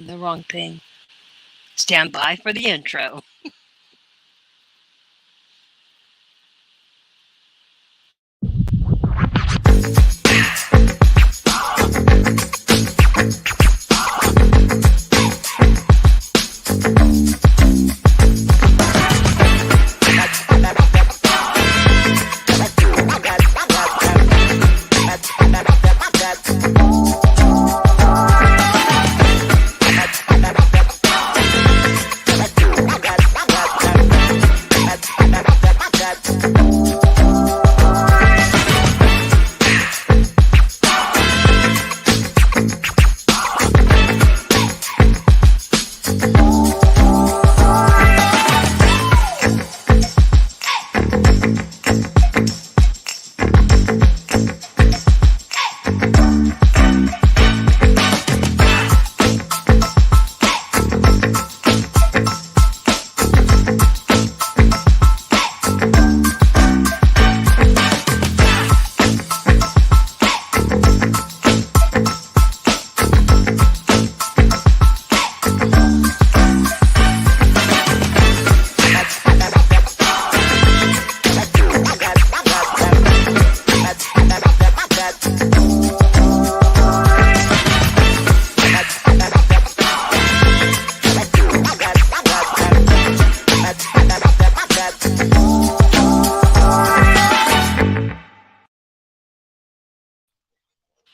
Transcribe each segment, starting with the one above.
The wrong thing. Stand by for the intro.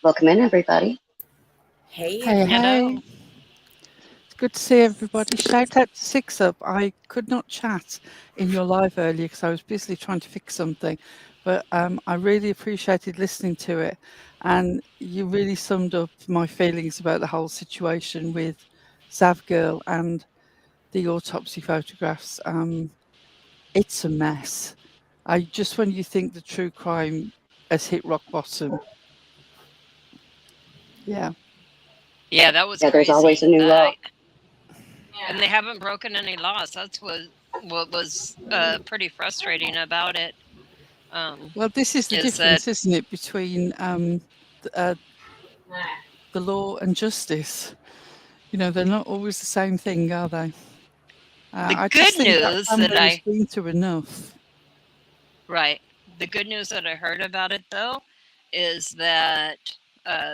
Welcome in, everybody. Hey. Hello. It's good to see everybody. Shout out to Six Up. I could not chat in your live earlier because I was busy trying to fix something, but I really appreciated listening to it, and you really summed up my feelings about the whole situation with Zav Girl and the autopsy photographs. It's a mess. When you think the true crime has hit rock bottom. Yeah. Yeah, that was Yeah, crazy. there's always a new law. And they haven't broken any laws. That's what was pretty frustrating about it. Well, this is the difference, isn't it, between the law and justice? You know, they're not always the same thing, are they? The good news that I've been through enough. Right. The good news that I heard about it, though, is that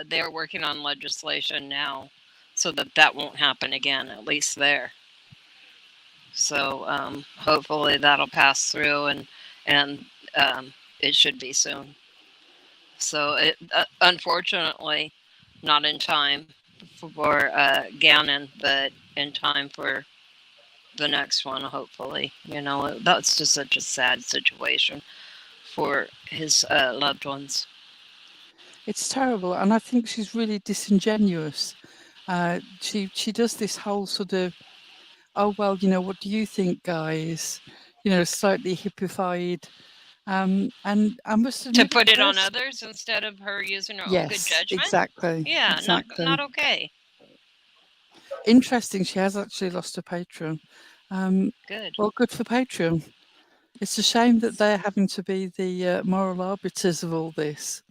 they're working on legislation now so that won't happen again, at least there. So hopefully that'll pass through, and it should be soon. So it unfortunately not in time for Gannon, but in time for the next one, hopefully. You know, that's just such a sad situation for his loved ones. It's terrible, and I think she's really disingenuous. She does this whole sort of, oh well, you know, what do you think, guys? You know, slightly hippified. And I must admit, to put it on others instead of her using her own good judgment. Exactly. Yeah, exactly. Not okay. Interesting. She has actually lost her Patreon. Good. Well, good for Patreon. It's a shame that they're having to be the moral arbiters of all this.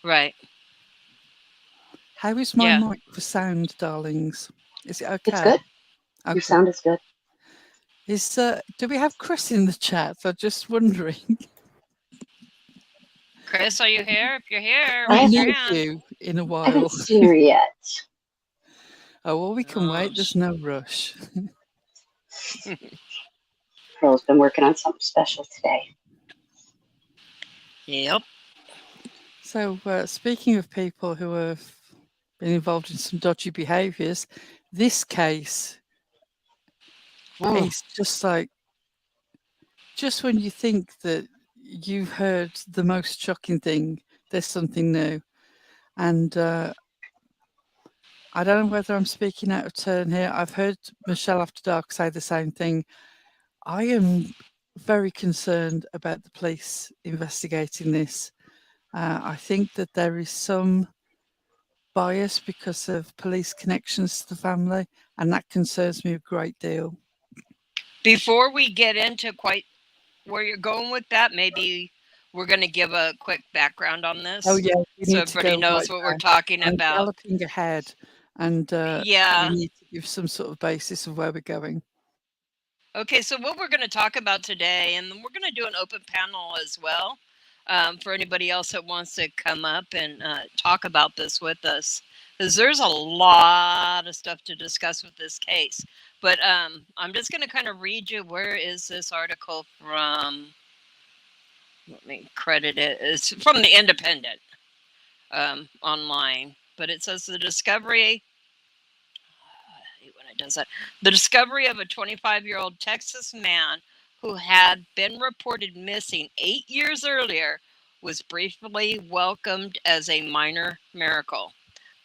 Right. How is my mic for sound, darlings? Is it okay? It's good. Okay. Your sound is good. Do we have Kriss in the chat? I'm just wondering. Kriss, are you here? If you're here, I raise need your hand. you in a while. I haven't seen her yet. Oh, well, we can wait. There's no rush. Pearl's been working on something special today. Yep. So, speaking of people who have been involved in some dodgy behaviours, this case is just like, just when you think that you've heard the most shocking thing, there's something new. And I don't know whether I'm speaking out of turn here. I've heard Michelle After Dark say the same thing. I am very concerned about the police investigating this. I think that there is some bias because of police connections to the family, and that concerns me a great deal. Before we get into quite where you're going with that, maybe we're going to give a quick background on this. Oh yeah, so everybody knows what we're talking about. Galloping ahead, and Yeah. we need to give some sort of basis of where we're going. Okay, so what we're going to talk about today, and we're going to do an open panel as well for anybody else that wants to come up and talk about this with us, because there's a lot of stuff to discuss with this case. But I'm just going to kind of read you, where is this article from? Let me credit it. It's from the Independent online, but it says the discovery. I hate when it does that. The discovery of a 25-year-old Texas man who had been reported missing 8 years earlier was briefly welcomed as a minor miracle.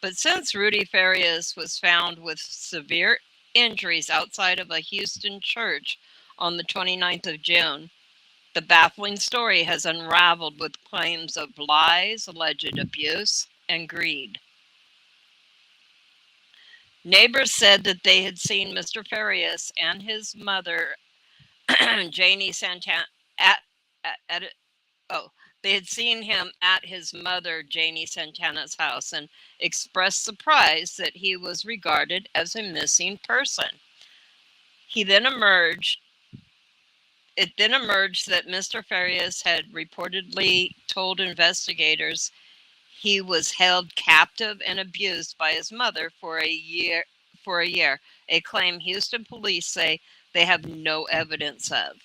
But since Rudy Farias was found with severe injuries outside of a Houston church on the 29th of June, the baffling story has unraveled with claims of lies, alleged abuse, and greed. Neighbors said that they had seen Mr. Farias and his mother, Janie Santana, at they had seen him at his mother, Janie Santana's house, and expressed surprise that he was regarded as a missing person. It then emerged that Mr. Farias had reportedly told investigators he was held captive and abused by his mother for a year, a claim Houston police say they have no evidence of.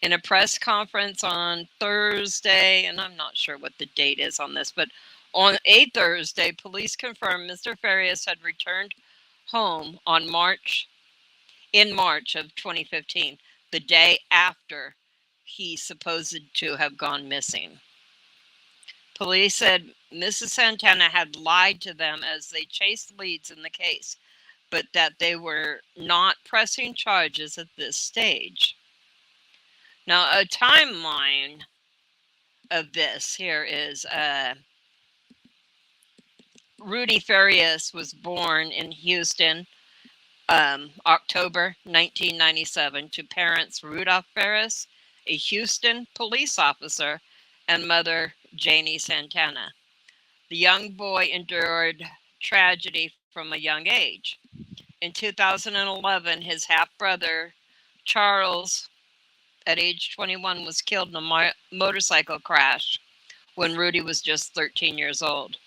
In a press conference on Thursday, and I'm not sure what the date is on this, but on a Thursday, police confirmed Mr. Farias had returned home in March of 2015, the day after he supposed to have gone missing. Police said Mrs. Santana had lied to them as they chased leads in the case, but that they were not pressing charges at this stage. Now, a timeline of this here is Rudy Farias was born in Houston, October 1997, to parents Rudolph Farias, a Houston police officer, and mother Janie Santana. The young boy endured tragedy from a young age. In 2011, his half-brother, Charles, at age 21, was killed in a motorcycle crash when Rudy was just 13 years old.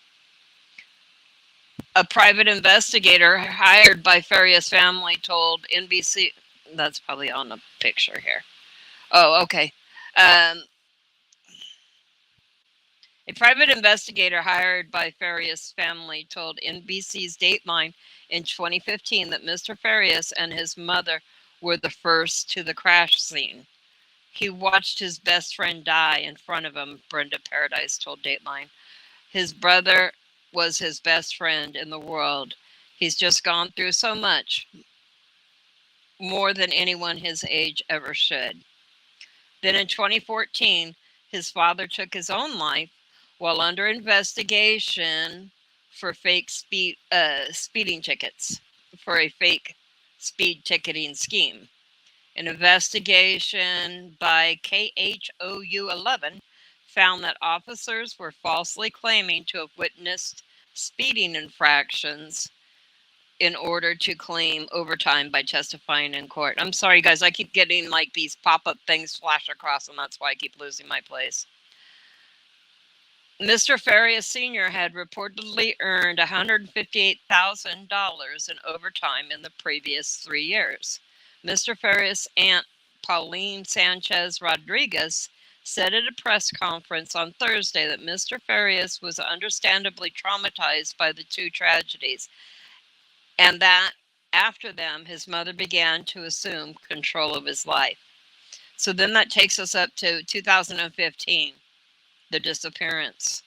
A private investigator hired by Farias' family told NBC, that's probably on the picture here. Oh, okay. A private investigator hired by Farias' family told NBC's Dateline in 2015 that Mr. Farias and his mother were the first to the crash scene. He watched his best friend die in front of him, Brenda Paradise told Dateline. His brother was his best friend in the world. He's just gone through so much, more than anyone his age ever should. Then in 2014, his father took his own life while under investigation for fake speeding tickets, for a fake speed ticketing scheme. An investigation by KHOU 11 found that officers were falsely claiming to have witnessed speeding infractions in order to claim overtime by testifying in court. I'm sorry, guys, I keep getting like these pop-up things flash across, and that's why I keep losing my place. Mr. Farias Sr. had reportedly earned $158,000 in overtime in the previous 3 years. Mr. Farias' aunt, Pauline Sanchez Rodriguez, said at a press conference on Thursday that Mr. Farias was understandably traumatized by the two tragedies, and that after them, his mother began to assume control of his life. So then that takes us up to 2015, the disappearance.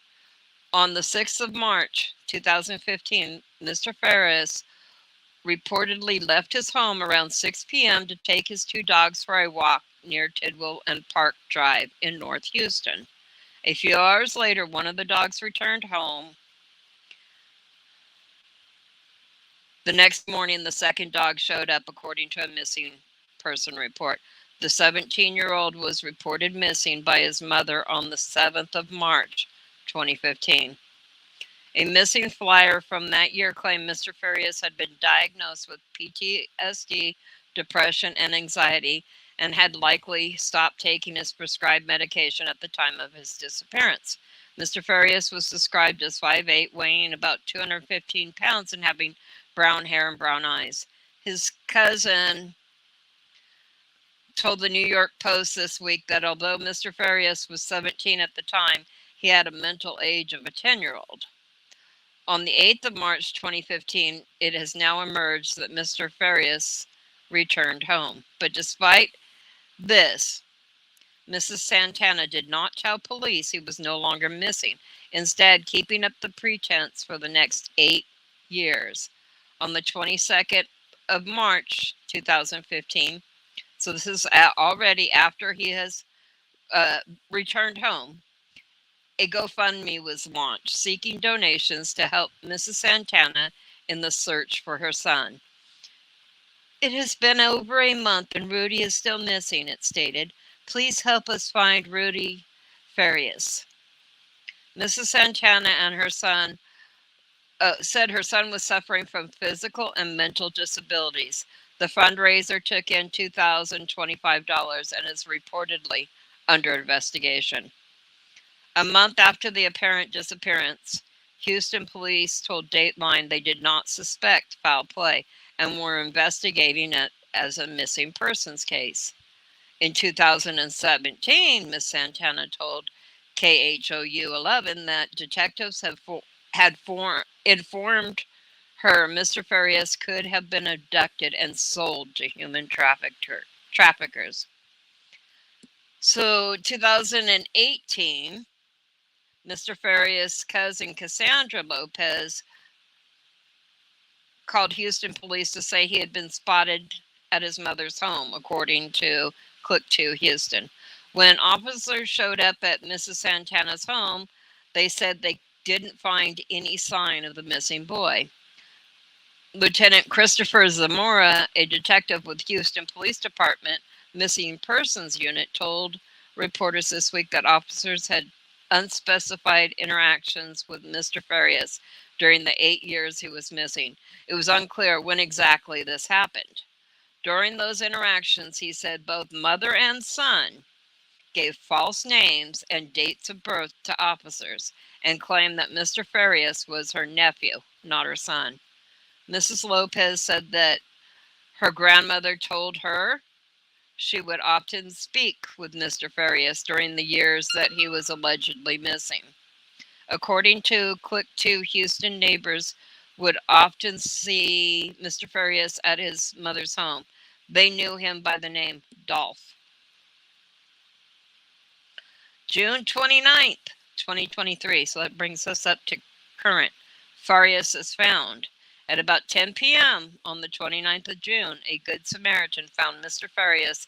On the 6th of March, 2015, Mr. Farias reportedly left his home around 6 p.m. to take his two dogs for a walk near Tidwell and Park Drive in North Houston. A few hours later, one of the dogs returned home. The next morning, the second dog showed up, according to a missing person report. The 17-year-old was reported missing by his mother on the 7th of March, 2015. A missing flyer from that year claimed Mr. Farias had been diagnosed with PTSD, depression, and anxiety, and had likely stopped taking his prescribed medication at the time of his disappearance. Mr. Farias was described as 5'8", weighing about 215 pounds and having brown hair and brown eyes. His cousin told the New York Post this week that although Mr. Farias was 17 at the time, he had a mental age of a 10-year-old. On the 8th of March 2015, it has now emerged that Mr. Farias returned home. But despite this, Mrs. Santana did not tell police he was no longer missing, instead keeping up the pretense for the next 8 years. On the 22nd of March 2015, so this is already after he has returned home, a GoFundMe was launched seeking donations to help Mrs. Santana in the search for her son. It has been over a month and Rudy is still missing, it stated. Please help us find Rudy Farias. Mrs. Santana and her son said her son was suffering from physical and mental disabilities. The fundraiser took in $2,025 and is reportedly under investigation. A month after the apparent disappearance, Houston police told Dateline they did not suspect foul play and were investigating it as a missing persons case. In 2017, Ms. Santana told KHOU 11 that detectives had informed her Mr. Farias could have been abducted and sold to human traffickers. So 2018, Mr. Farias' cousin Cassandra Lopez called Houston police to say he had been spotted at his mother's home, according to Click 2 Houston. When officers showed up at Mrs. Santana's home, they said they didn't find any sign of the missing boy. Lieutenant Christopher Zamora, a detective with Houston Police Department Missing Persons Unit, told reporters this week that officers had unspecified interactions with Mr. Farias during the 8 years he was missing. It was unclear when exactly this happened. During those interactions, he said both mother and son gave false names and dates of birth to officers and claimed that Mr. Farias was her nephew, not her son. Mrs. Lopez said that her grandmother told her she would often speak with Mr. Farias during the years that he was allegedly missing. According to Click 2, Houston neighbors would often see Mr. Farias at his mother's home. They knew him by the name Dolph. June 29th, 2023. So that brings us up to current. Farias is found. At about 10 p.m. on the 29th of June, a Good Samaritan found Mr. Farias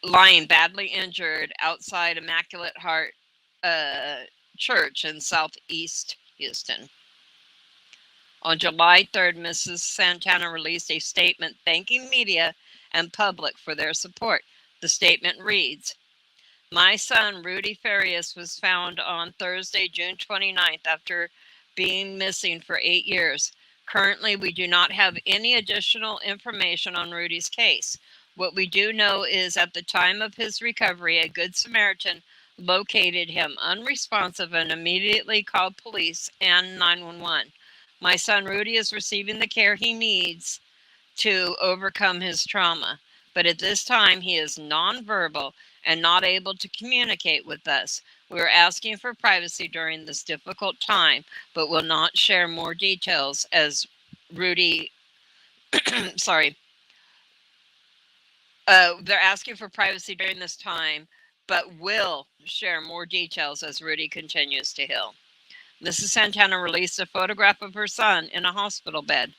lying badly injured outside Immaculate Heart Church in southeast Houston. On July 3rd, Mrs. Santana released a statement thanking media and public for their support. The statement reads, "My son, Rudy Farias, was found on Thursday, June 29th after being missing for 8 years. Currently, we do not have any additional information on Rudy's case. What we do know is at the time of his recovery, a Good Samaritan located him unresponsive and immediately called police and 911. My son Rudy is receiving the care he needs to overcome his trauma, but at this time he is nonverbal and not able to communicate with us. We are asking for privacy during this difficult time, but will not share more details as Rudy, they're asking for privacy during this time, but will share more details as Rudy continues to heal." Mrs. Santana released a photograph of her son in a hospital bed.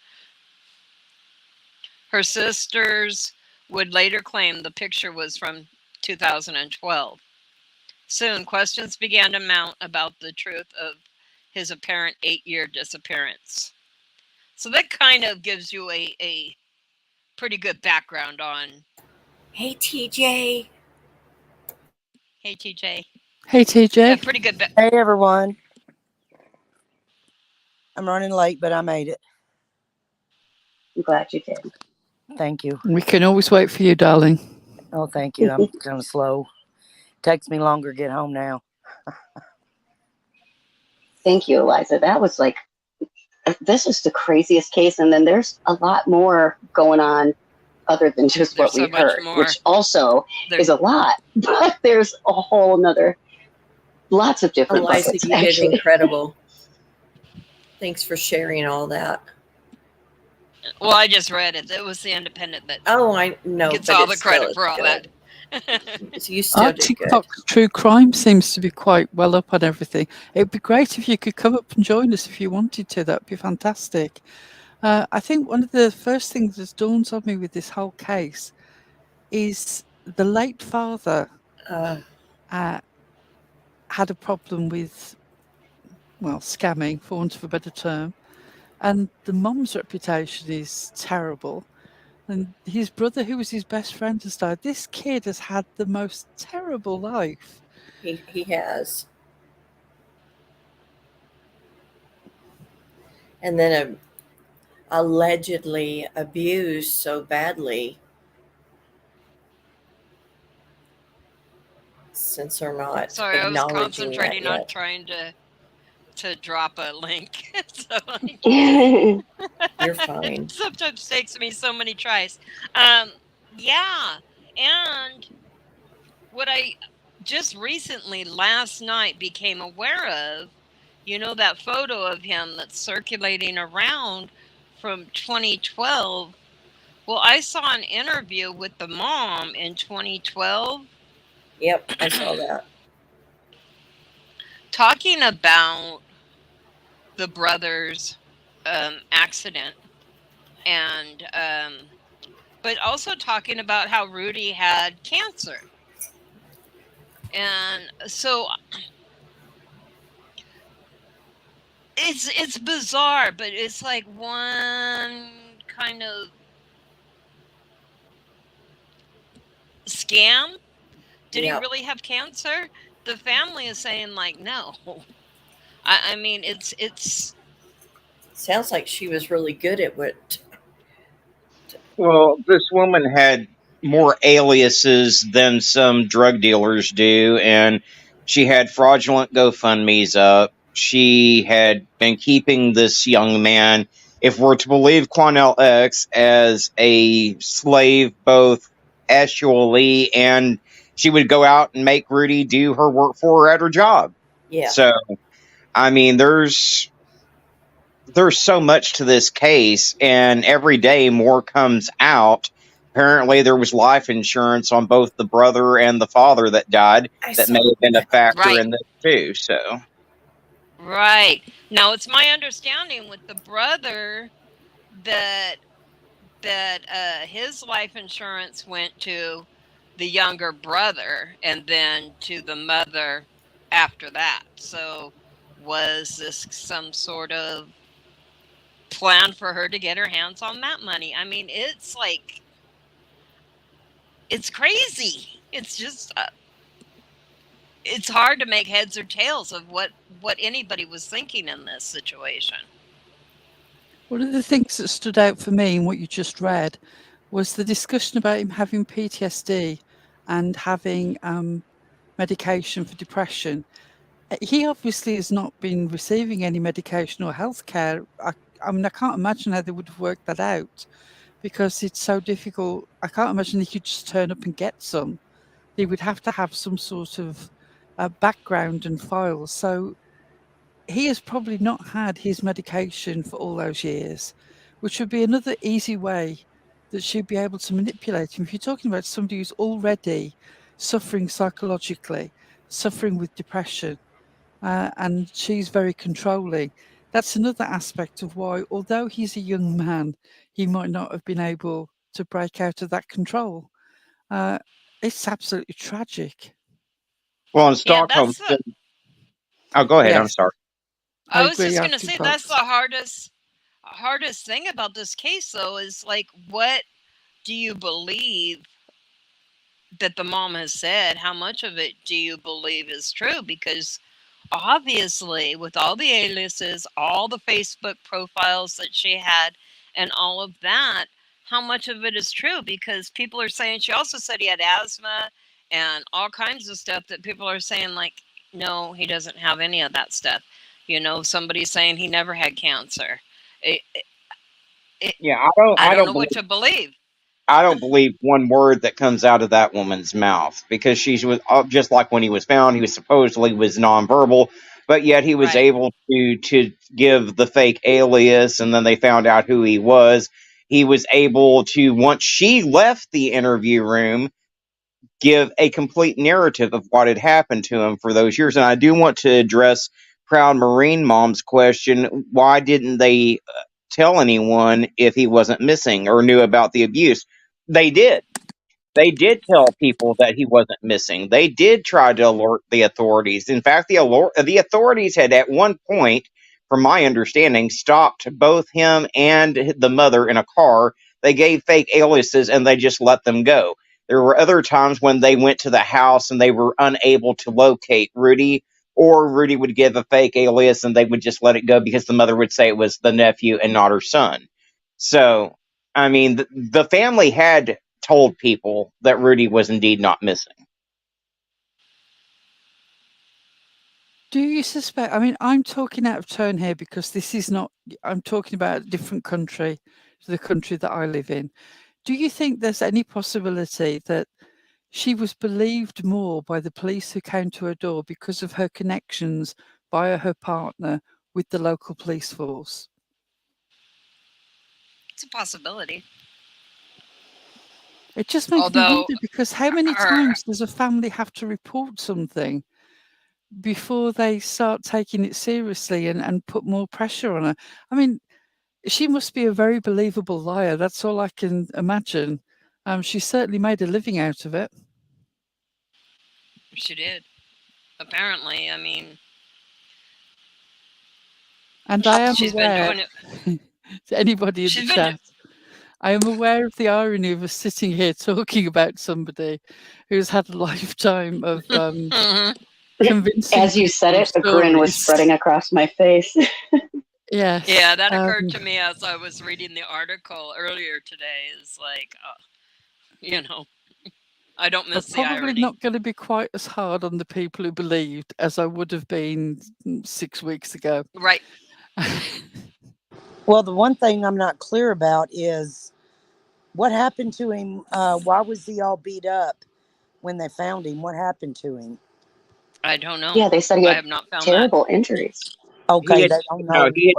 Her sisters would later claim the picture was from 2012. Soon, questions began to mount about the truth of his apparent 8-year disappearance. So that kind of gives you a pretty good background on. Hey, TJ. Hey, TJ. Hey, TJ. A pretty good. Hey, everyone. I'm running late, but I made it. I'm glad you did. Thank you. We can always wait for you, darling. Oh, thank you. I'm kind of slow. Takes me longer to get home now. Thank you, Eliza. That was like, this is the craziest case. And then there's a lot more going on other than just There's what we so much heard, more. which also There- is a lot. But there's a whole nother, lots of different Eliza, buckets, you did actually. incredible. Thanks for sharing all that. Well, I just read it. It was the Independent that Oh, I know. gets but all it the still credit is for all good. that. So you still did good. Fox True Crime seems to be quite well up on everything. It'd be great if you could come up and join us if you wanted to. That'd be fantastic. I think one of the first things that dawns on me with this whole case is the late father had a problem with, well, scamming, for want of a better term, and the mom's reputation is terrible. And his brother, who was his best friend, has died. This kid has had the most terrible life. He has. And then allegedly abused so badly. Since they're not Sorry, I was acknowledging concentrating that on yet. trying to drop a link. So You're fine. sometimes takes me so many tries. Yeah, and what I just recently last night became aware of, you know, that photo of him that's circulating around from 2012. Well, I saw an interview with the mom in 2012. Yep, I saw that. Talking about the brothers' accident, and but also talking about how Rudy had cancer. And so it's bizarre, but it's like one kind of scam. Did he really have cancer? The family is saying like no. I mean it's sounds like she was really good at what. Well, this woman had more aliases than some drug dealers do, and she had fraudulent GoFundMe's up. She had been keeping this young man, if we're to believe Quanell X, as a slave, both actually, and she would go out and make Rudy do her work for her at her job. Yeah. So, I mean, there's so much to this case, and every day more comes out. Apparently, there was life insurance on both the brother and the father that died that may have been a factor in this too. So, right. Now, it's my understanding with the brother that his life insurance went to the younger brother and then to the mother after that. So, was this some sort of plan for her to get her hands on that money? I mean, it's like, it's crazy. It's just, it's hard to make heads or tails of what anybody was thinking in this situation. One of the things that stood out for me in what you just read was the discussion about him having PTSD and having medication for depression. He obviously has not been receiving any medication or health care. I mean, I can't imagine how they would have worked that out because it's so difficult. I can't imagine he could just turn up and get some. He would have to have some sort of background and files. So he has probably not had his medication for all those years, which would be another easy way that she'd be able to manipulate him. If you're talking about somebody who's already suffering psychologically, suffering with depression, and she's very controlling, that's another aspect of why, although he's a young man, he might not have been able to break out of that control. It's absolutely tragic. well, in Stockholm, oh, go ahead. I'm Yes. sorry. I was agree, just going to Arctic say Fox. that's the hardest thing about this case, though, is like, what do you believe that the mom has said? How much of it do you believe is true? Because obviously, with all the aliases, all the Facebook profiles that she had, and all of that, how much of it is true? Because people are saying, she also said he had asthma and all kinds of stuff that people are saying, like, no, he doesn't have any of that stuff. You know, somebody's saying he never had cancer. It, it, Yeah, I I don't don't know what believe to believe. I don't believe one word that comes out of that woman's mouth, because she was just like when he was found, he was supposedly was nonverbal, but yet he was Right. able to give the fake alias, and then they found out who he was. He was able to, once she left the interview room, give a complete narrative of what had happened to him for those years. And I do want to address Proud Marine Mom's question: why didn't they tell anyone if he wasn't missing or knew about the abuse? They did. They did tell people that he wasn't missing. They did try to alert the authorities. In fact, the authorities had at one point, from my understanding, stopped both him and the mother in a car. They gave fake aliases and they just let them go. There were other times when they went to the house and they were unable to locate Rudy, or Rudy would give a fake alias and they would just let it go because the mother would say it was the nephew and not her son. So, I mean, the family had told people that Rudy was indeed not missing. Do you suspect? I mean, I'm talking out of turn here because this is not, I'm talking about a different country to the country that I live in. Do you think there's any possibility that she was believed more by the police who came to her door because of her connections via her partner with the local police force? It's a possibility. It just makes me Although, wonder, because how many her, times does a family have to report something before they start taking it seriously and put more pressure on her? I mean, she must be a very believable liar. That's all I can imagine. She certainly made a living out of it. she did. Apparently, I mean, And I am she's been aware, doing it. to anybody in the She's been chat, I am aware of the irony of us sitting here talking about somebody who's had a lifetime of convincing As you said people of it, a grin was stories. spreading across my face. Yes. Yeah, that occurred to me as I was reading the article earlier today. Is like, you know, I don't I'm miss the probably irony. not going to be quite as hard on the people who believed as I would have been 6 weeks ago. Right. Well, the one thing I'm not clear about is what happened to him. Why was he all beat up when they found him? What happened to him? I don't know. Yeah, they said he I had have not found that. terrible injuries. He Okay, had, they don't no, know. he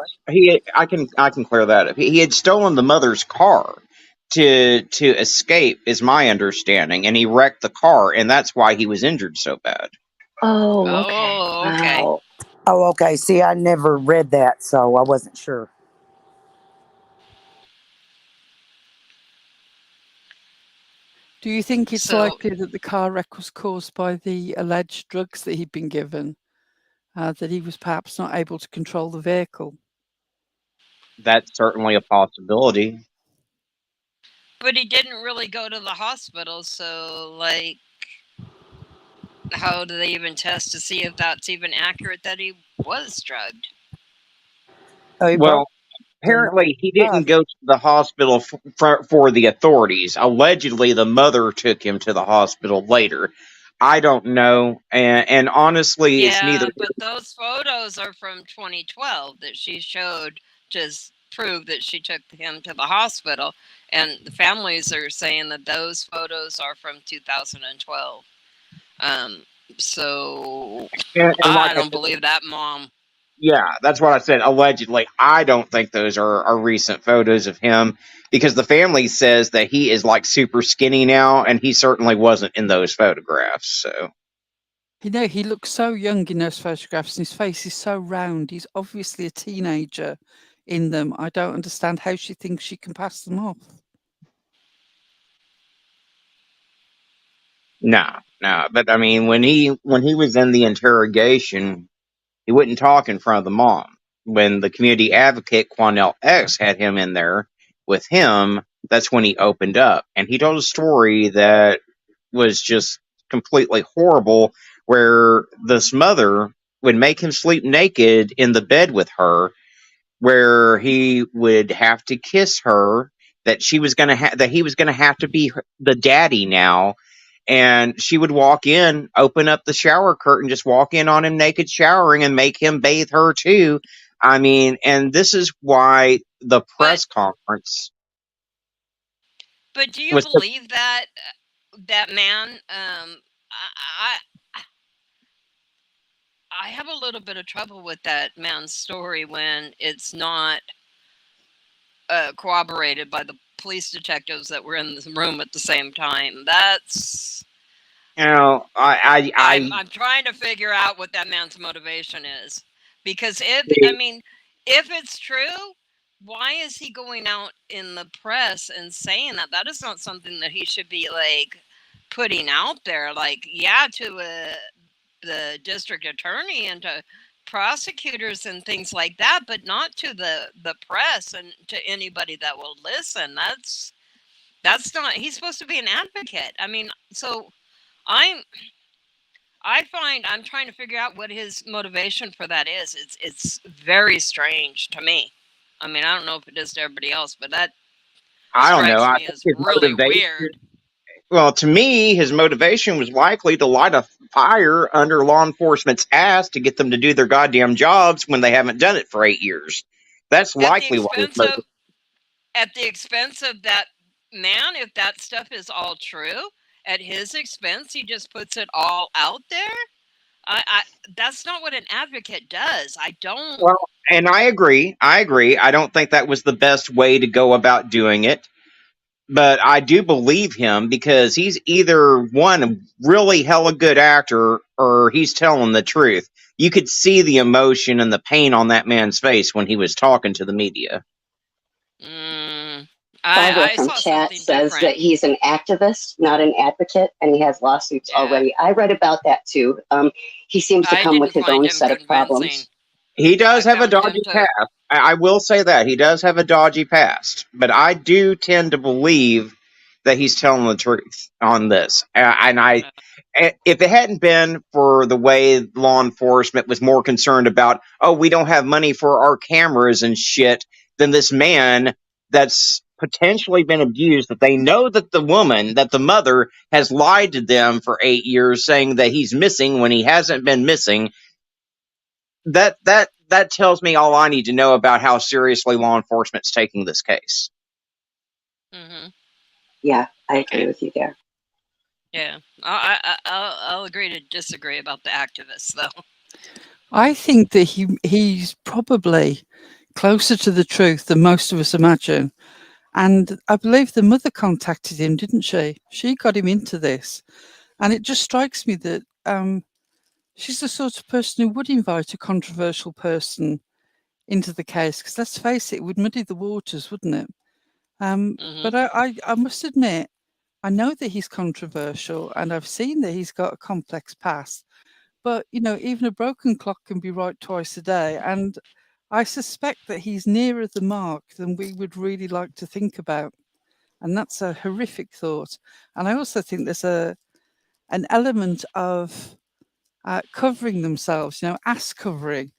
had, I can clear that up. He had stolen the mother's car to escape, is my understanding, and he wrecked the car, and that's why he was injured so bad. Oh, okay. Oh, okay. Wow. Oh, okay. See, I never read that, so I wasn't sure. Do you think it's So, likely that the car wreck was caused by the alleged drugs that he'd been given? That he was perhaps not able to control the vehicle? That's certainly a possibility. but he didn't really go to the hospital. So, like, how do they even test to see if that's even accurate that he was drugged? Oh, he Well, probably apparently he not. didn't go to the hospital for the authorities. Allegedly, the mother took him to the hospital later. I don't know, and honestly, it's neither. Yeah, but those photos are from 2012 that she showed to prove that she took him to the hospital. And the families are saying that those photos are from 2012. Um, so And like I I don't said, believe that, Mom. yeah, that's what I said. Allegedly, I don't think those are recent photos of him, because the family says that he is like super skinny now, and he certainly wasn't in those photographs. So You know, he looks so young in those photographs, and his face is so round. He's obviously a teenager in them. I don't understand how she thinks she can pass them off. no, no. But I mean, when he was in the interrogation, he wouldn't talk in front of the mom. When the community advocate Quanell X had him in there with him, that's when he opened up, and he told a story that was just completely horrible, where this mother would make him sleep naked in the bed with her, where he would have to kiss her, that she was going to that he was going to have to be the daddy now. And she would walk in, open up the shower curtain, just walk in on him naked showering and make him bathe her too. I mean, and this is why the But press conference but do you was. believe that that man? I I have a little bit of trouble with that man's story when it's not corroborated by the police detectives that were in the room at the same time. That's You know, I'm trying to figure out what that man's motivation is, because if it's true, why is he going out in the press and saying that? That is not something that he should be like putting out there. Like, yeah, to the district attorney and to prosecutors and things like that, but not to the press and to anybody that will listen. That's not. He's supposed to be an advocate. I mean, so I'm I'm trying to figure out what his motivation for that is. It's very strange to me. I mean, I don't know if it is to everybody else, but that I don't know. strikes I me think as his really motivation. weird. Well, to me, his motivation was likely to light a fire under law enforcement's ass to get them to do their goddamn jobs when they haven't done it for 8 years. That's At the likely what his expense motivation. of that man, if that stuff is all true, at his expense, he just puts it all out there. I that's not what an advocate does. I don't. Well, and I agree. I agree. I don't think that was the best way to go about doing it. But I do believe him because he's either one, a really hella good actor, or he's telling the truth. You could see the emotion and the pain on that man's face when he was talking to the media. Mm, Barbara I from saw chat something says different. that he's an activist, not an advocate, and he has lawsuits Yeah, already. I read about that too. He seems to I come with didn't his find own him set of convincing. problems. He I does have a found him dodgy to. past. I will say that. He does have a dodgy past. But I do tend to believe that he's telling the truth on this. If it hadn't been for the way law enforcement was more concerned about, oh, we don't have money for our cameras and shit, than this man that's potentially been abused, that they know that the mother has lied to them for 8 years saying that he's missing when he hasn't been missing, that tells me all I need to know about how seriously law enforcement's taking this case. Mm-hmm. Yeah, I agree Okay. with you there. Yeah, I'll agree to disagree about the activists, though. I think that he's probably closer to the truth than most of us imagine. And I believe the mother contacted him, didn't she? She got him into this. And it just strikes me that she's the sort of person who would invite a controversial person into the case, because let's face it, it would muddy the waters, wouldn't it? Mm-hmm. But I must admit, I know that he's controversial and I've seen that he's got a complex past. But, even a broken clock can be right twice a day. And I suspect that he's nearer the mark than we would really like to think about. And that's a horrific thought. And I also think there's an element of covering themselves, ass covering,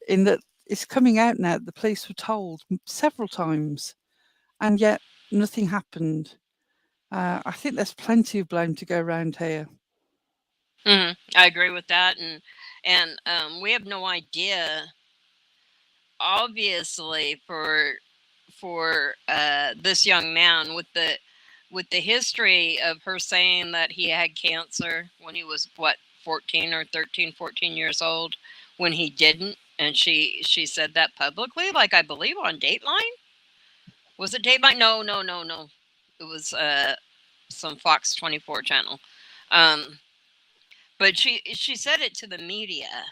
in that it's coming out now that the police were told several times, and yet nothing happened. I think there's plenty of blame to go around here. Mm-hmm. I agree with that, and we have no idea, obviously, for this young man with the history of her saying that he had cancer when he was 14 years old, when he didn't, and she said that publicly, like I believe on Dateline. Was it Dateline? No. It was some Fox 24 channel. But she said it to the media.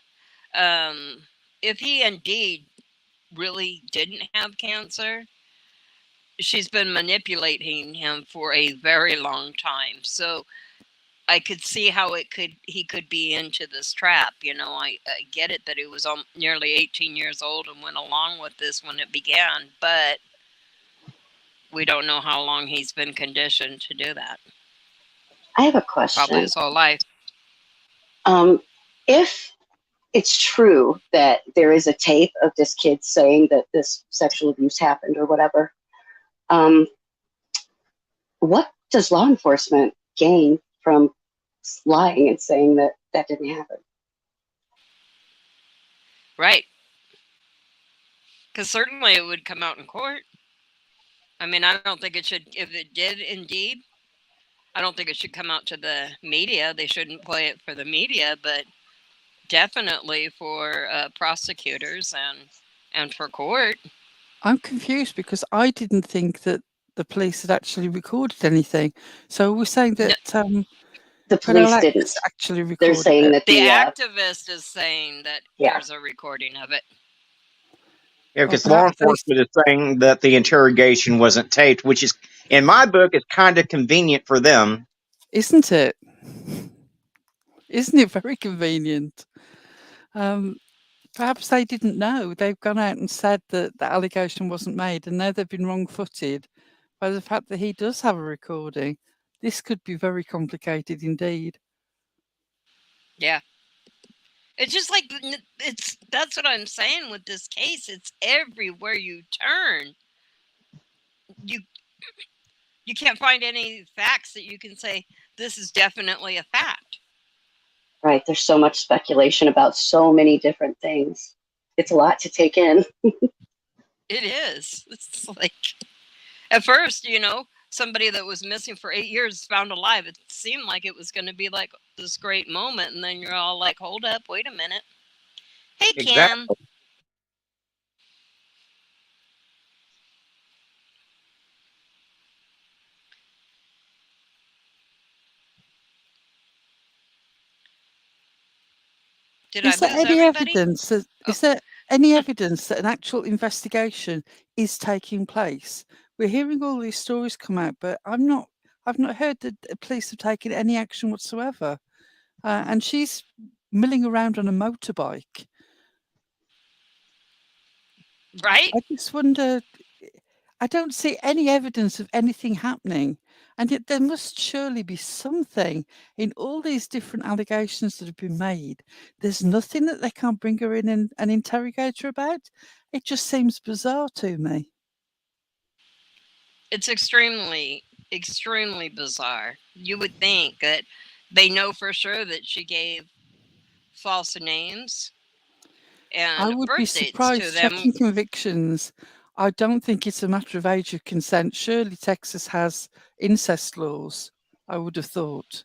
If he indeed really didn't have cancer, she's been manipulating him for a very long time. So I could see how he could be into this trap. I get it that he was nearly 18 years old and went along with this when it began, but we don't know how long he's been conditioned to do that. I have a Probably question. his whole life. If it's true that there is a tape of this kid saying that this sexual abuse happened or whatever, what does law enforcement gain from lying and saying that that didn't happen? Right. Because certainly it would come out in court. I mean, I don't think it should, if it did indeed, I don't think it should come out to the media. They shouldn't play it for the media, but definitely for prosecutors and for court. I'm confused because I didn't think that the police had actually recorded anything. So we're saying that the police didn't actually recorded. They're saying that the activist is saying that there's a recording of it. Yeah, because law enforcement is saying that the interrogation wasn't taped, which is, in my book, is kind of convenient for them. Isn't it? Isn't it very convenient? Perhaps they didn't know. They've gone out and said that the allegation wasn't made, and now they've been wrong-footed by the fact that he does have a recording. This could be very complicated indeed. Yeah. It's just like, that's what I'm saying with this case. It's everywhere you turn. You can't find any facts that you can say, this is definitely a fact. Right. There's so much speculation about so many different things. It's a lot to take in. It is. It's like, at first, somebody that was missing for 8 years found alive. It seemed like it was going to be like this great moment. And then you're all like, hold up, wait a minute. Hey, Kim. Exactly. Is there any evidence that an actual investigation is taking place? We're hearing all these stories come out, but I've not heard that the police have taken any action whatsoever. And she's milling around on a motorbike. Right? I just wonder, I don't see any evidence of anything happening. And yet there must surely be something in all these different allegations that have been made. There's nothing that they can't bring her in and interrogate her about. It just seems bizarre to me. It's extremely, extremely bizarre. You would think that they know for sure that she gave false names and I would be surprised checking convictions. I don't think it's a matter of age of consent. Surely Texas has incest laws, I would have thought.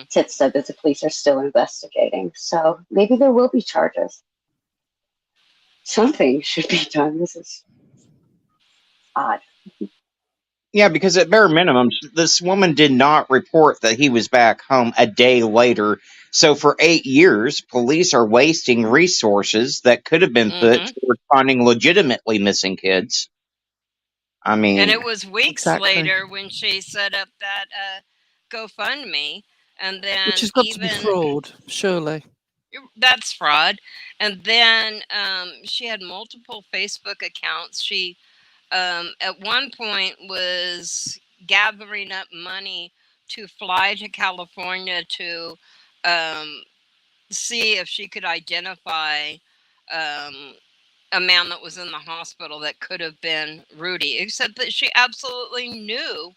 Tit said that the police are still investigating, so maybe there will be charges. Something should be done. This is odd. Yeah, because at bare minimum, this woman did not report that he was back home a day later. So for 8 years, police are wasting resources that could have been put toward finding legitimately missing kids. I mean, and it was weeks later when she set up that GoFundMe, and then which has got to be fraud, surely. That's fraud. And then she had multiple Facebook accounts. She at one point was gathering up money to fly to California to see if she could identify a man that was in the hospital that could have been Rudy, except that she absolutely knew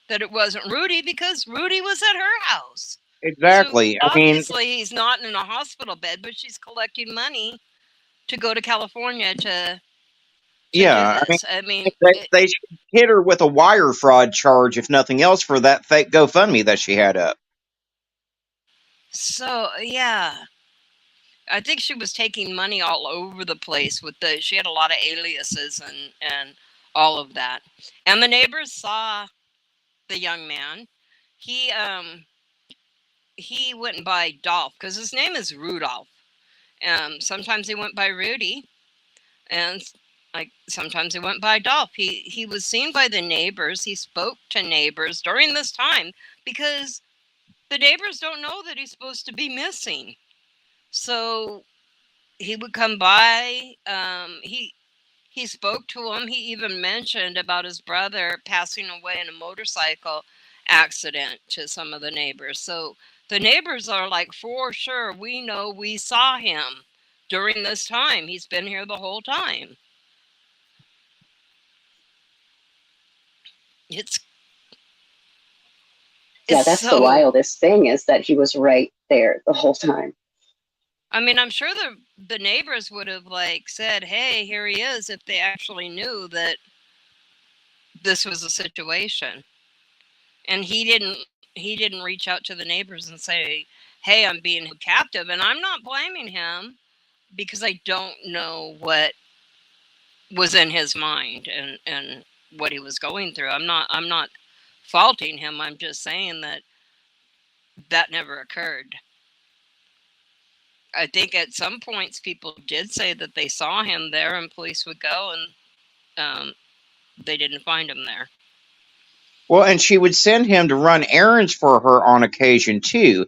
that it wasn't Rudy because Rudy was at her house. Exactly. So obviously, he's not in a hospital bed, but she's collecting money to go to California to yeah, do this. I mean they should hit her with a wire fraud charge, if nothing else, for that fake GoFundMe that she had up. So, yeah. I think she was taking money all over the place she had a lot of aliases and all of that. And the neighbors saw the young man. He went by Dolph because his name is Rudolph. Sometimes he went by Rudy, and sometimes he went by Dolph. He was seen by the neighbors. He spoke to neighbors during this time because the neighbors don't know that he's supposed to be missing. So he would come by. He spoke to him. He even mentioned about his brother passing away in a motorcycle accident to some of the neighbors. So The neighbors are like, for sure, we know, we saw him during this time. He's been here the whole time. It's Yeah, that's the so, wildest thing, is that he was right there the whole time. I mean, I'm sure the neighbors would have like said, hey, here he is, if they actually knew that this was a situation. And he didn't reach out to the neighbors and say, hey, I'm being held captive. And I'm not blaming him, because I don't know what was in his mind and what he was going through. I'm not faulting him. I'm just saying that never occurred. I think at some points people did say that they saw him there, and police would go, and they didn't find him there. Well, and she would send him to run errands for her on occasion too.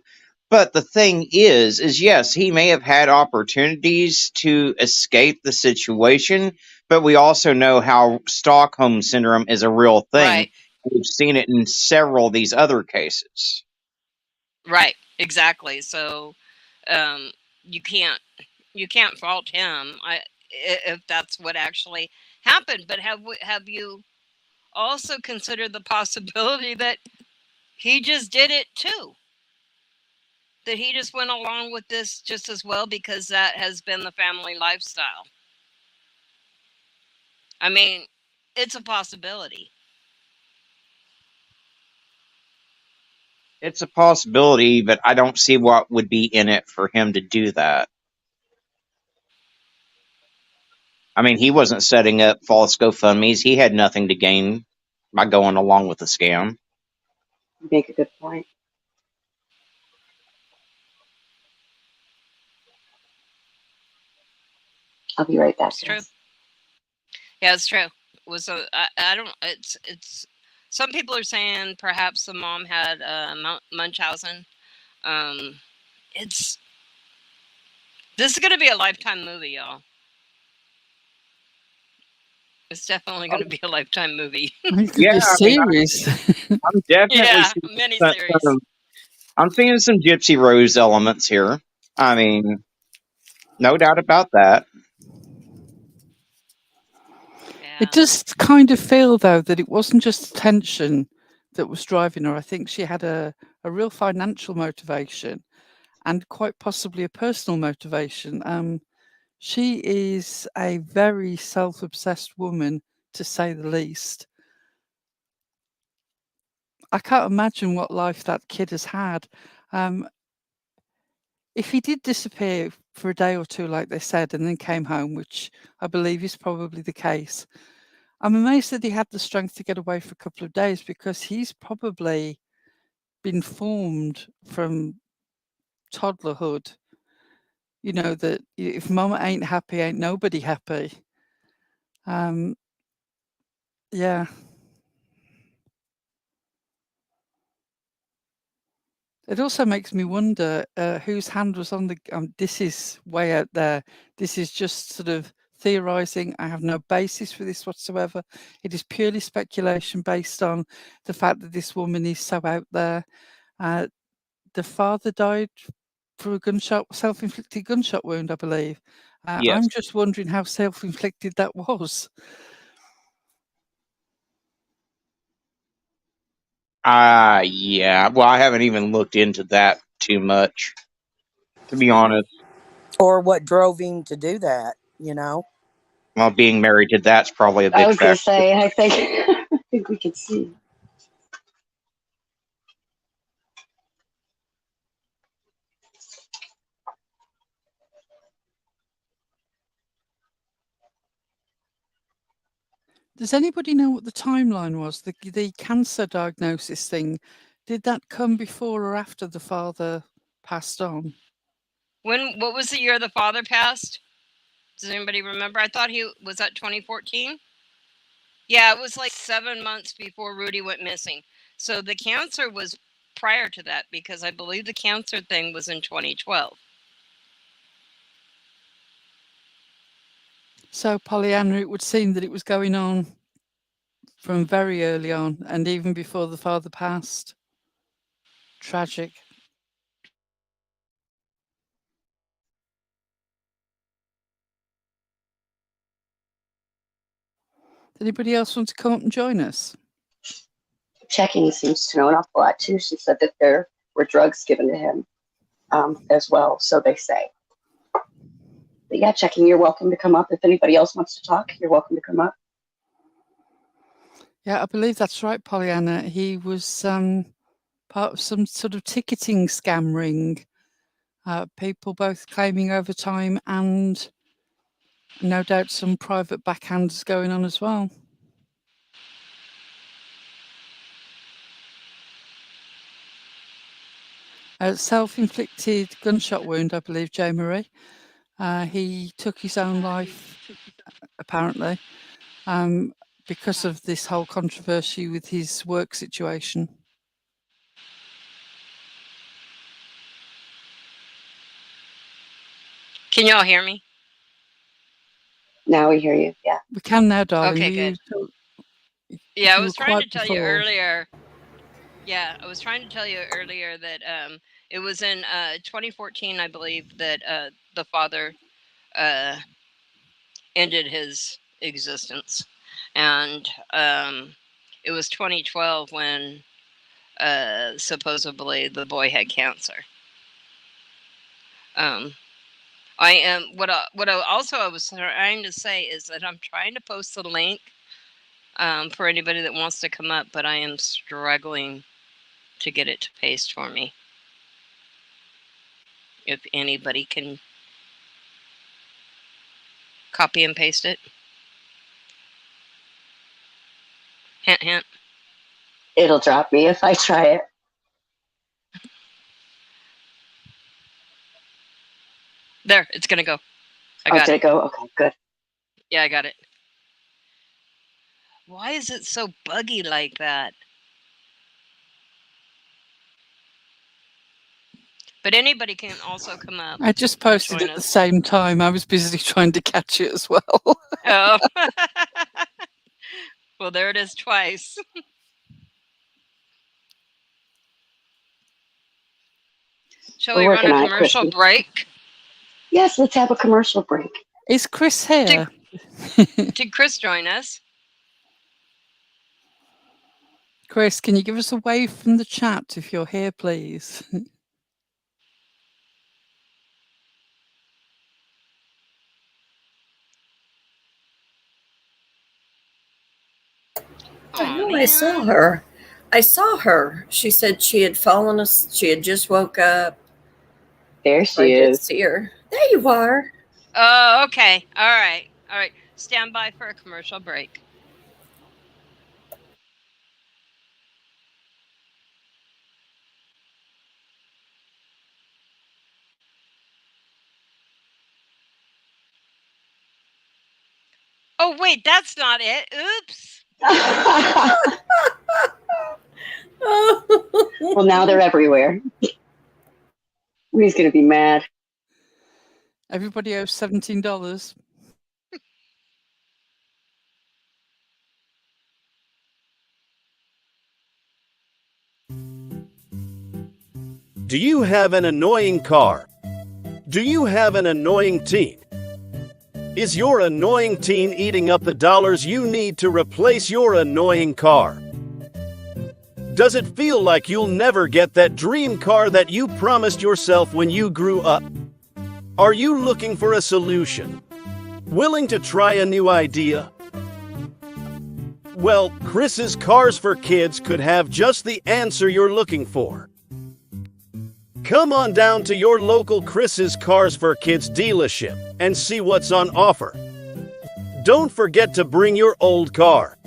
But the thing is yes, he may have had opportunities to escape the situation, but we also know how Stockholm syndrome is a real thing. Right. We've seen it in several of these other cases. Right. Exactly. So you can't fault him if that's what actually happened. But have you also considered the possibility that he just did it too? That he just went along with this just as well because that has been the family lifestyle. I mean, it's a possibility. It's a possibility, but I don't see what would be in it for him to do that. I mean, he wasn't setting up false GoFundMes. He had nothing to gain by going along with the scam. You make a good point. I'll be right back. It's true. Yeah, it's true. It was I don't. It's. Some people are saying perhaps the mom had Munchausen. This is going to be a Lifetime movie, y'all. It's definitely going to be a Lifetime movie. It could be a series. I'm definitely miniseries. I'm seeing some Gypsy Rose elements here. I mean, no doubt about that. Yeah. It does kind of feel, though, that it wasn't just tension that was driving her. I think she had a real financial motivation and quite possibly a personal motivation. She is a very self-obsessed woman, to say the least. I can't imagine what life that kid has had. If he did disappear for a day or two, like they said, and then came home, which I believe is probably the case, I'm amazed that he had the strength to get away for a couple of days, because he's probably been formed from toddlerhood. You know, that if mama ain't happy, ain't nobody happy. Yeah. It also makes me wonder whose hand was on the. This is way out there. This is just sort of theorizing. I have no basis for this whatsoever. It is purely speculation based on the fact that this woman is so out there. The father died for a self-inflicted gunshot wound, I believe. Yes. I'm just wondering how self-inflicted that was. Yeah. Well, I haven't even looked into that too much, to be honest. Or what drove him to do that, you know? Well, being married to that's probably a big I was going factor. to say, I think we could see. Does anybody know what the timeline was? The cancer diagnosis thing, did that come before or after the father passed on? What was the year the father passed? Does anybody remember? I thought he was that 2014. Yeah, it was like 7 months before Rudy went missing. So the cancer was prior to that, because I believe the cancer thing was in 2012. So, Pollyanna, it would seem that it was going on from very early on, and even before the father passed. Tragic. Anybody else want to come up and join us? Checking seems to know an awful lot too. She said that there were drugs given to him as well, so they say. But yeah, Checking, you're welcome to come up. If anybody else wants to talk, you're welcome to come up. Yeah, I believe that's right, Pollyanna. He was part of some sort of ticketing scam ring. People both claiming overtime and no doubt some private backhands going on as well. Self-inflicted gunshot wound, I believe, Jo Marie. He took his own life, apparently, because of this whole controversy with his work situation. Can y'all hear me? Now we hear you. Yeah. We can now, darling. Okay, good. Yeah, I was trying to tell you earlier. Yeah, I was trying to tell you earlier that it was in 2014, I believe, that the father ended his existence, and it was 2012 when supposedly the boy had cancer. I am what I was trying to say is that I'm trying to post the link for anybody that wants to come up, but I am struggling to get it to paste for me. If anybody can copy and paste it. Hint, hint. It'll drop me if I try it. There, it's going to go. I got did it. It go? Okay, good. Yeah, I got it. Why is it so buggy like that? But anybody can also come up. I just posted at the same time. I was busy trying to catch it as well. Oh. Well, there it is twice. Shall we run a commercial break? Yes, let's have a commercial break. Is Kriss here? Did Kriss join us? Kriss, can you give us a wave from the chat if you're here, please? I know I saw her. I saw her. She said she had fallen asleep. She had just woke up. There she is. I did see her. There you are. Oh, okay. All right. Stand by for a commercial break. Oh, wait, that's not it. Oops. Well, now they're everywhere. He's going to be mad. Everybody owes $17. Do you have an annoying car? Do you have an annoying teen? Is your annoying teen eating up the dollars you need to replace your annoying car? Does it feel like you'll never get that dream car that you promised yourself when you grew up? Are you looking for a solution? Willing to try a new idea? Well, Kriss Kars for Kids could have just the answer you're looking for. Come on down to your local Kriss Kars for Kids dealership and see what's on offer. Don't forget to bring your old car.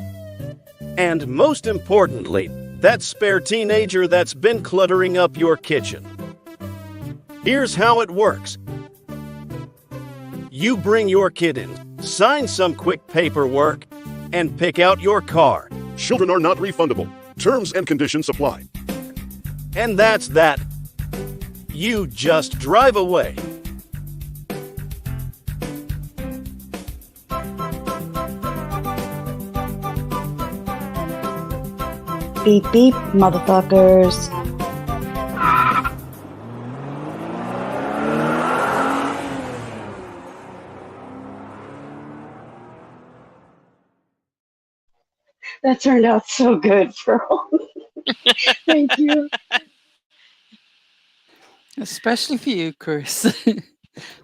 And most importantly, that spare teenager that's been cluttering up your kitchen. Here's how it works. You bring your kid in, sign some quick paperwork, and pick out your car. Children are not refundable. Terms and conditions apply. And that's that. You just drive away. Beep beep, motherfuckers. That turned out so good, Pearl. Thank you. Especially for you, Chris.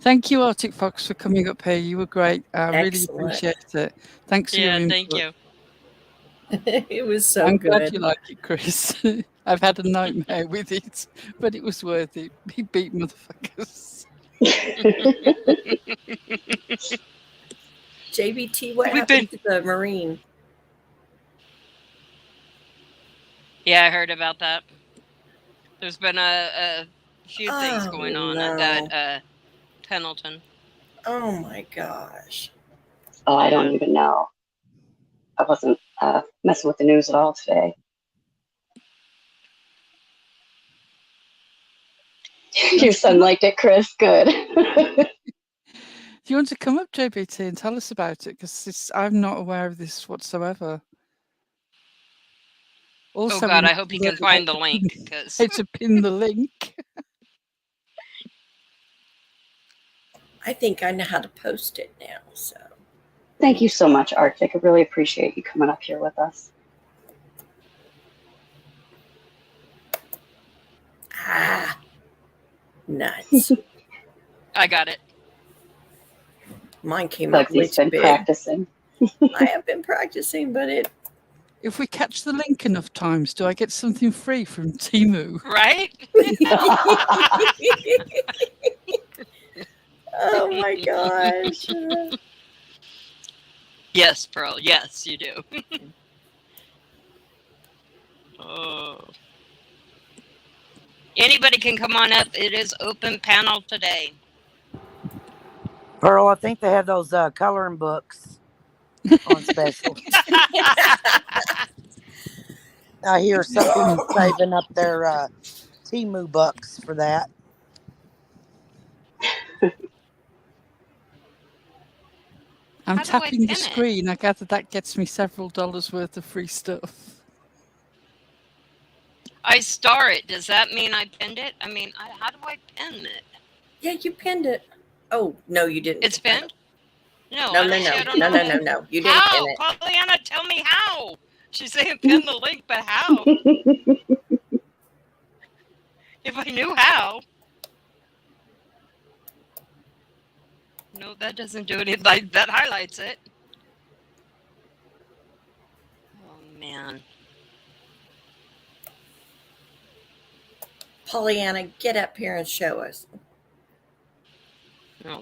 Thank you, Arctic Fox, for coming up here. You were great. I really Excellent. appreciate it. Thanks for your Yeah, input. thank you. It was so I'm glad good. you like it, Chris. I've had a nightmare with it, but it was worth it. He beat motherfuckers. JBT, what We've happened to the Marine? Yeah, I heard about that. There's been a few things going on at that Pendleton. Oh my gosh. Oh, I don't even know. I wasn't messing with the news at all today. Your son liked it, Chris. Good. Do you want to come up, JBT, and tell us about it? Because I'm not aware of this whatsoever. Also, Oh God, I hope you can find the link. How to pin the link. I think I know how to post it now. So Thank you so much, Arctic. I really appreciate you coming up here with us. nuts. I got it. Mine came up way Bugsy's too been big. practicing. I have been practicing, but it. If we catch the link enough times, do I get something free from Temu? Right? Oh my gosh. Yes, Pearl. Yes, you do. Oh. Anybody can come on up. It is open panel today. Pearl, I think they have those coloring books on special. I hear some people saving up their Temu bucks for that. I'm How do I tapping the pin it? screen. I gather that gets me several dollars worth of free stuff. I star it. Does that mean I pinned it? I mean, how do I pin it? Yeah, you pinned it. Oh no, you didn't. It's pinned? No, No, I no, don't see- I no, don't no, know no, how. no, no. You didn't How? pin it. Pollyanna, tell me how. She's saying pin the link, but how? If I knew how. No, that doesn't do anything. Like, that highlights it. Oh, man. Pollyanna, get up here and show us. No.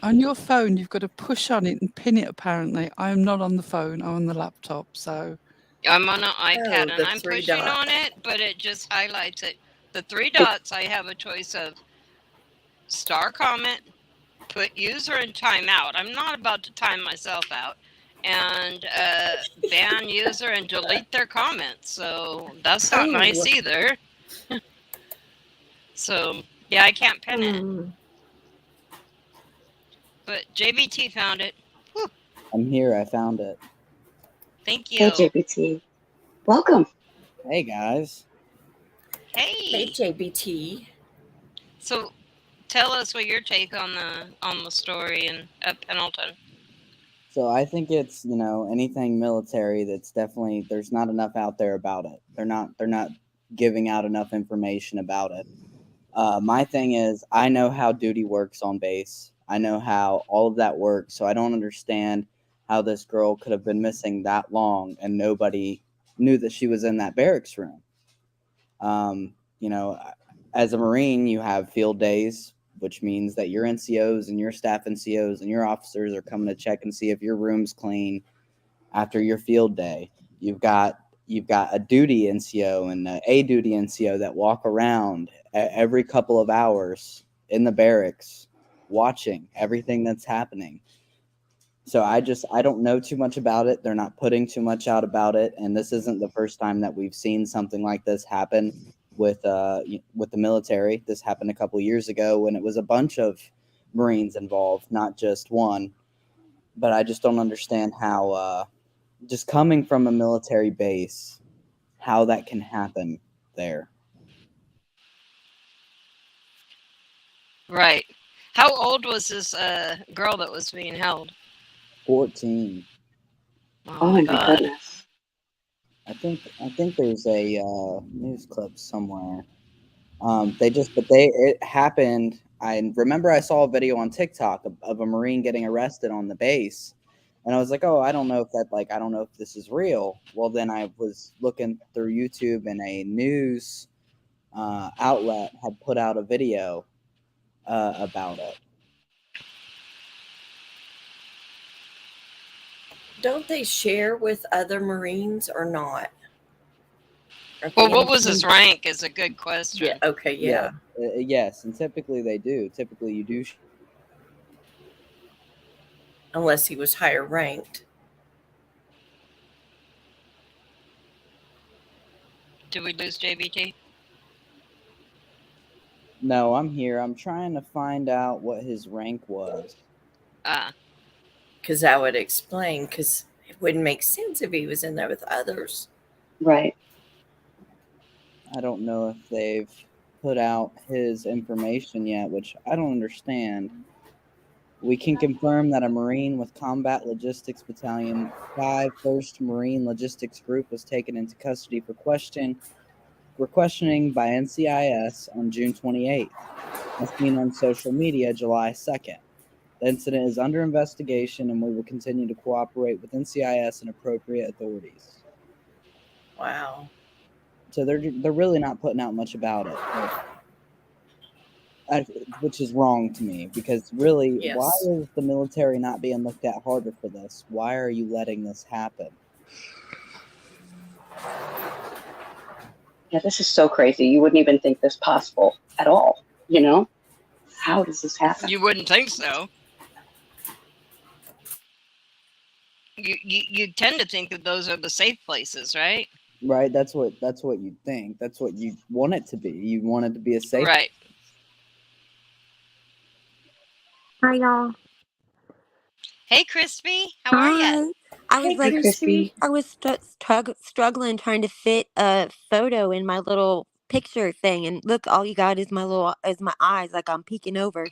On your phone, you've got to push on it and pin it, apparently. I'm not on the phone. I'm on the laptop, so... I'm on an iPad and the I'm three pushing dots. on it, but it just highlights it. The three dots, I have a choice of star comment, put user in timeout. I'm not about to time myself out. And ban user and delete their comments. So that's not nice either. So, yeah, I can't pin it. But JBT found it. Whew. I'm here. I found it. Thank you. Hey, JBT. Welcome. Hey, guys. Hey, JBT. So, tell us what your take on the story in Pendleton. So I think it's, anything military that's definitely, there's not enough out there about it. They're not giving out enough information about it. My thing is, I know how duty works on base. I know how all of that works. So I don't understand how this girl could have been missing that long and nobody knew that she was in that barracks room. As a Marine, you have field days, which means that your NCOs and your staff NCOs and your officers are coming to check and see if your room's clean after your field day. You've got a duty NCO and a duty NCO that walk around every couple of hours in the barracks watching everything that's happening. So I don't know too much about it. They're not putting too much out about it. And this isn't the first time that we've seen something like this happen with the military. This happened a couple years ago when it was a bunch of Marines involved, not just one. But I just don't understand how, just coming from a military base, how that can happen there. Right. How old was this girl that was being held? 14. Oh Oh my my God. goodness. I think there's a news clip somewhere. It happened. I remember I saw a video on TikTok of a Marine getting arrested on the base, and I was like, oh, I don't know if this is real. Well, then I was looking through YouTube, and a news outlet had put out a video about it. Don't they share with other Marines or not? Well, what was his rank is a good question. Yeah. Okay. Yeah. Yes, and typically they do. Typically, you do. Unless he was higher ranked. Did we lose JVT? No, I'm here. I'm trying to find out what his rank was. Because that would explain, because it wouldn't make sense if he was in there with others. Right. I don't know if they've put out his information yet, which I don't understand. We can confirm that a Marine with Combat Logistics Battalion 5 1st Marine Logistics Group was taken into custody for questioning by NCIS on June 28th, as seen on social media July 2nd. The incident is under investigation, and we will continue to cooperate with NCIS and appropriate authorities. Wow. So they're really not putting out much about it, which is wrong to me, because really, Yes. Why is the military not being looked at harder for this? Why are you letting this happen? Yeah, this is so crazy. You wouldn't even think this possible at all. You know? How does this happen? You wouldn't think so. You tend to think that those are the safe places, right? Right, that's what you think. That's what you want it to be. You want it to be a safe. Right. Hi, y'all. Hey, Crispy, how are you? I was Hey, like, Crispy. I was struggling trying to fit a photo in my little picture thing, and look, all you got is my eyes, like I'm peeking over.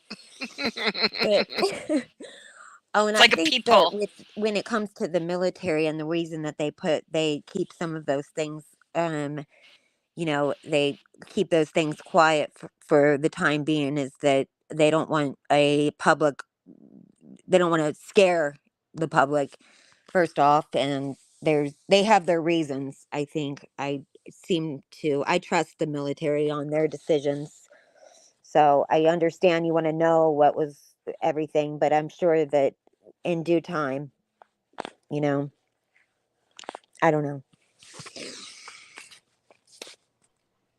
But oh, and It's I like a think that peephole. when it comes to the military and the reason that they keep some of those things, they keep those things quiet for the time being, is that they don't want they don't want to scare the public, first off, and they have their reasons. I think I trust the military on their decisions, so I understand you want to know what was everything, but I'm sure that in due time, I don't know.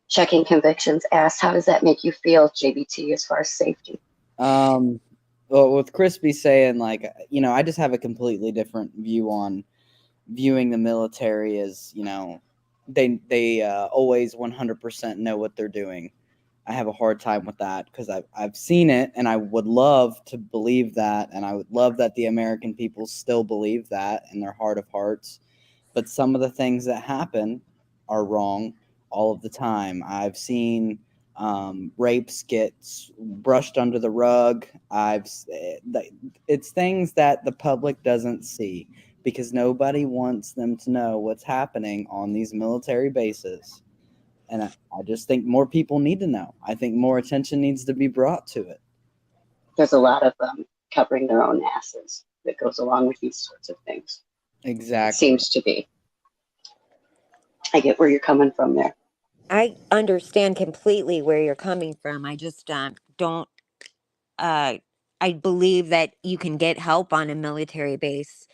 Checking convictions asked, how does that make you feel, JBT, as far as safety? Well, with Crispy saying, I just have a completely different view on viewing the military as, they always 100% know what they're doing. I have a hard time with that, because I've seen it, and I would love to believe that, and I would love that the American people still believe that in their heart of hearts. But some of the things that happen are wrong all of the time. I've seen rapes get brushed under the rug. It's things that the public doesn't see, because nobody wants them to know what's happening on these military bases. And I just think more people need to know. I think more attention needs to be brought to it. There's a lot of covering their own asses that goes along with these sorts of things. Exactly. It seems to be. I get where you're coming from there. I understand completely where you're coming from. I just don't. I believe that you can get help on a military base,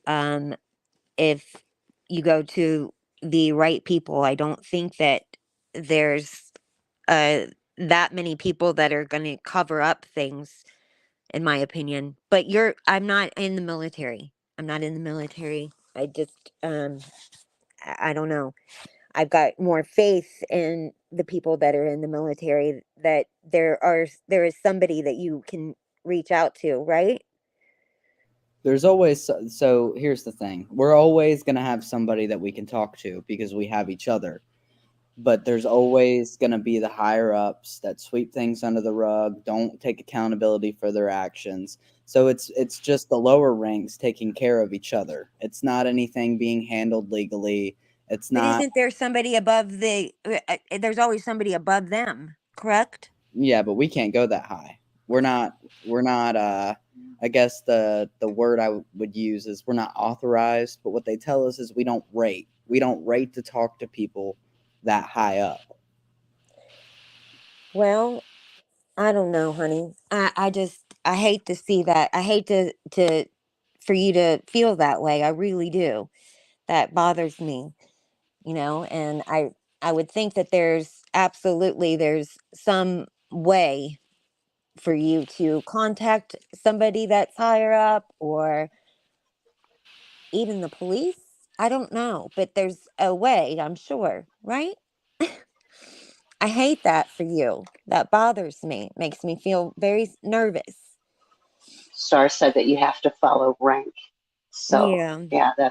if you go to the right people. I don't think that there's that many people that are going to cover up things, in my opinion. But I'm not in the military. I'm not in the military. I just I don't know. I've got more faith in the people that are in the military, that there is somebody that you can reach out to, right? There's always, so here's the thing. We're always going to have somebody that we can talk to, because we have each other. but there's always going to be the higher ups that sweep things under the rug, don't take accountability for their actions. So it's just the lower ranks taking care of each other. It's not anything being handled legally. It's But not. isn't there somebody above there's always somebody above them, correct? Yeah, but we can't go that high. We're not I guess the word I would use is we're not authorized, but what they tell us is we don't rate. We don't rate to talk to people that high up. Well, I don't know, honey. I hate to see that. I hate to for you to feel that way. I really do. That bothers me, and I would think that there's some way for you to contact somebody that's higher up or even the police. I don't know, but there's a way, I'm sure, right? I hate that for you. That bothers me. Makes me feel very nervous. Star said that you have to follow rank. So, Yeah. yeah,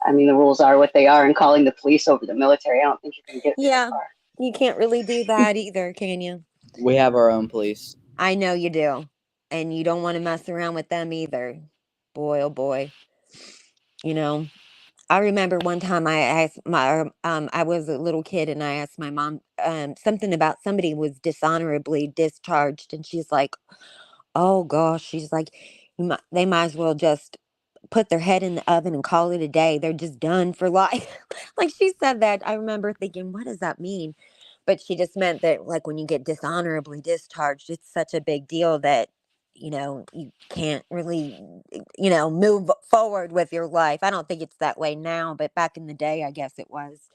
I mean, the rules are what they are, and calling the police over the military, I don't think you're going to get very Yeah. far. You can't really do that either, can you? We have our own police. I know you do. And you don't want to mess around with them either. Boy, oh boy. You know, I remember one time I was a little kid and I asked my mom something about somebody was dishonorably discharged, and she's like, "Oh gosh," she's like, they might as well just put their head in the oven and call it a day. They're just done for life." Like she said that. I remember thinking, what does that mean? But she just meant that, like, when you get dishonorably discharged, it's such a big deal that, you can't really, move forward with your life. I don't think it's that way now, but back in the day, I guess it was.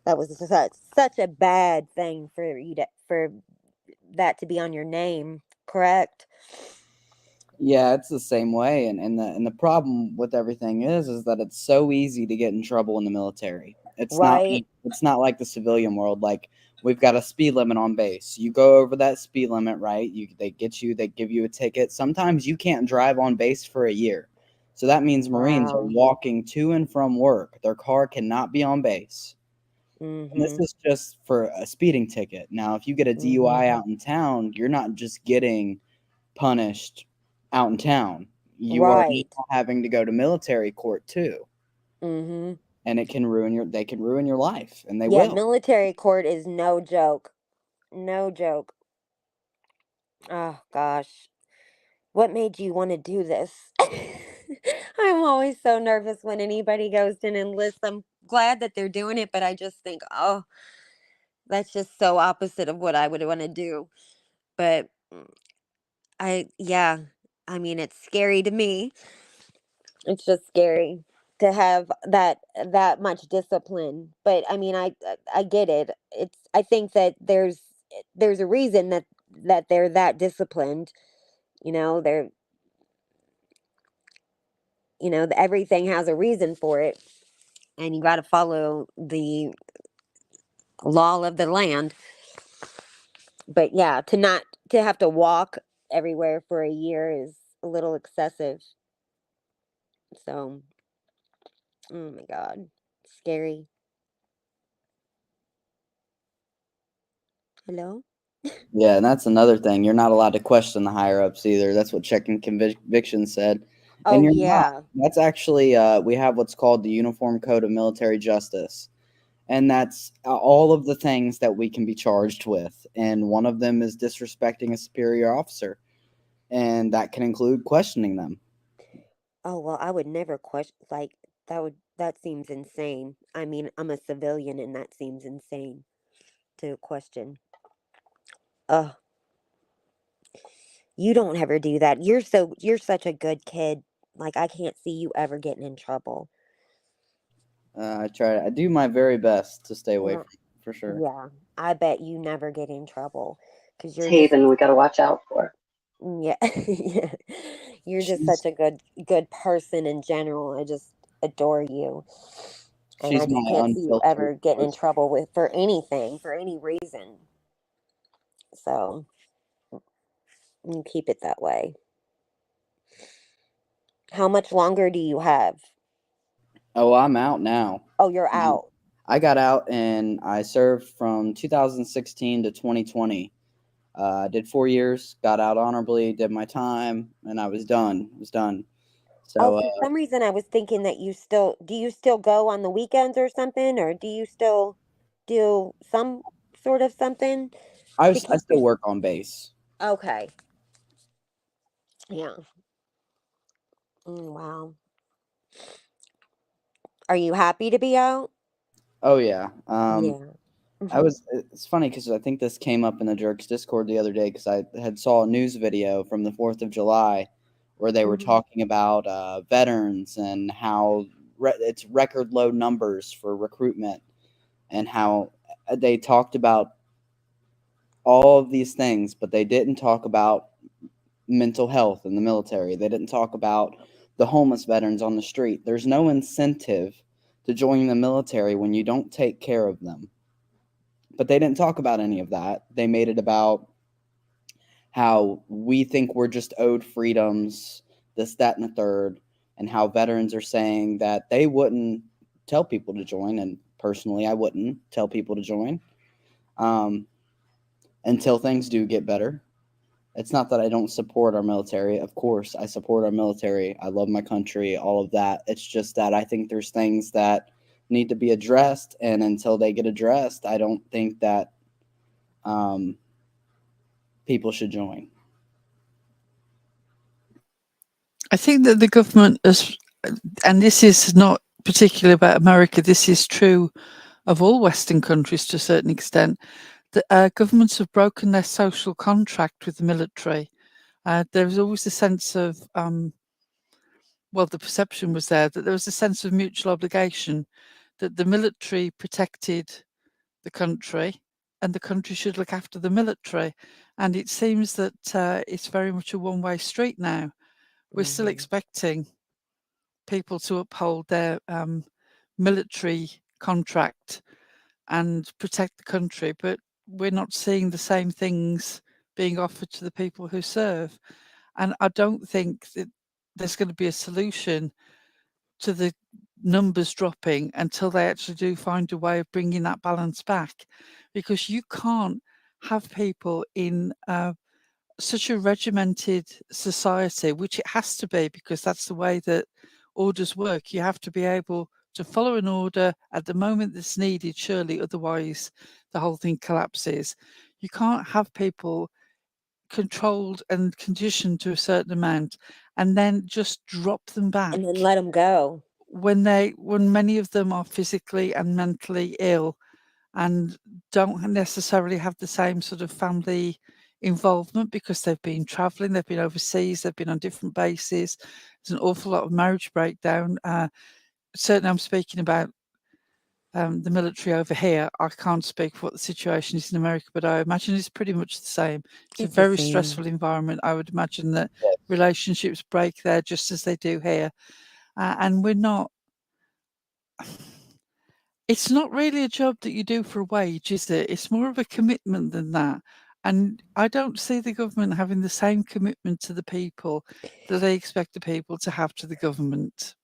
That was such a bad thing for that to be on your name, correct? Yeah, it's the same way, and the problem with everything is that it's so easy to get in trouble in the military. Right. It's not like the civilian world. Like, we've got a speed limit on base. You go over that speed limit, right? They give you a ticket. Sometimes you can't drive on base for a year. So that means Marines are Wow. walking to and from work. Their car cannot be on base. And this Mm-hmm. is just for a speeding ticket. Now, if you get a Mm-hmm. DUI out in town, you're not just getting punished out in town. You are Right. having to go to military court too, Mm-hmm. and they can ruin your life, and they Yeah, will. military court is no joke. No joke. Oh gosh. What made you want to do this? I'm always so nervous when anybody goes to enlist. I'm glad that they're doing it, but I just think, oh, that's just so opposite of what I would want to do. But yeah, I mean, it's scary to me. It's just scary to have that much discipline. But I mean, I get it. I think that there's a reason that they're that disciplined. They're everything has a reason for it, and you got to follow the law of the land. But yeah, to have to walk everywhere for a year is a little excessive. So, oh my god, scary. Hello? Yeah, and that's another thing. You're not allowed to question the higher ups either. That's what check and conviction said, and Oh you're not. yeah. That's actually we have what's called the Uniform Code of Military Justice, and that's all of the things that we can be charged with, and one of them is disrespecting a superior officer, and that can include questioning them. Oh well, I would never question, like, that seems insane. I mean, I'm a civilian and that seems insane to question. Oh, you don't ever do that. You're such a good kid. Like, I can't see you ever getting in trouble. I do my very best to stay away Yeah, from it, for sure. yeah. I bet you never get in trouble because It's you're just Haven we got to watch out for. yeah, yeah. You're just She's such a good person in general. I just adore you. And I she's just my can't see you unfiltered ever getting in person. trouble for anything, for any reason. So you keep it that way. How much longer do you have? Oh, I'm out now. Oh, you're Mm, out. I got out and I served from 2016 to 2020. I did 4 years, got out honorably, did my time, and I was done. Oh, So for some reason I was thinking that do you still go on the weekends or something, or do you still do some sort of something I to keep still your... work on base. Okay. Yeah. Wow. Are you happy to be out? Oh yeah. Yeah. It's funny because I think this came up in the Jerks Discord the other day because I had saw a news video from the 4th of July where they were Mhm. talking about veterans and how it's record low numbers for recruitment, and how they talked about all of these things, but they didn't talk about mental health in the military. They didn't talk about the homeless veterans on the street. There's no incentive to join the military when you don't take care of them. But they didn't talk about any of that. They made it about how we think we're just owed freedoms, this, that, and the third, and how veterans are saying that they wouldn't tell people to join. And personally, I wouldn't tell people to join until things do get better. It's not that I don't support our military. Of course, I support our military. I love my country, all of that. It's just that I think there's things that need to be addressed, and until they get addressed, I don't think that people should join. I think that the government has, and this is not particularly about America, this is true of all Western countries to a certain extent, that governments have broken their social contract with the military. There was always a sense of, well, the perception was there that there was a sense of mutual obligation, that the military protected the country and the country should look after the military. And it seems that it's very much a one-way street now. We're still expecting people to uphold their military contract and protect the country, but we're not seeing the same things being offered to the people who serve. And I don't think that there's going to be a solution to the numbers dropping until they actually do find a way of bringing that balance back, because you can't have people in such a regimented society, which it has to be because that's the way that orders work. You have to be able to follow an order at the moment that's needed, surely, otherwise the whole thing collapses. You can't have people controlled and conditioned to a certain amount and then just drop them back And then let them go. when many of them are physically and mentally ill and don't necessarily have the same sort of family involvement because they've been traveling, they've been overseas, they've been on different bases. There's an awful lot of marriage breakdown. Certainly I'm speaking about the military over here. I can't speak for what the situation is in America, but I imagine it's pretty much the same. It's a It's the very same. stressful environment. I would imagine that relationships break there just as they do here. And we're not, it's not really a job that you do for a wage, is it? It's more of a commitment than that. And I don't see the government having the same commitment to the people that they expect the people to have to the government.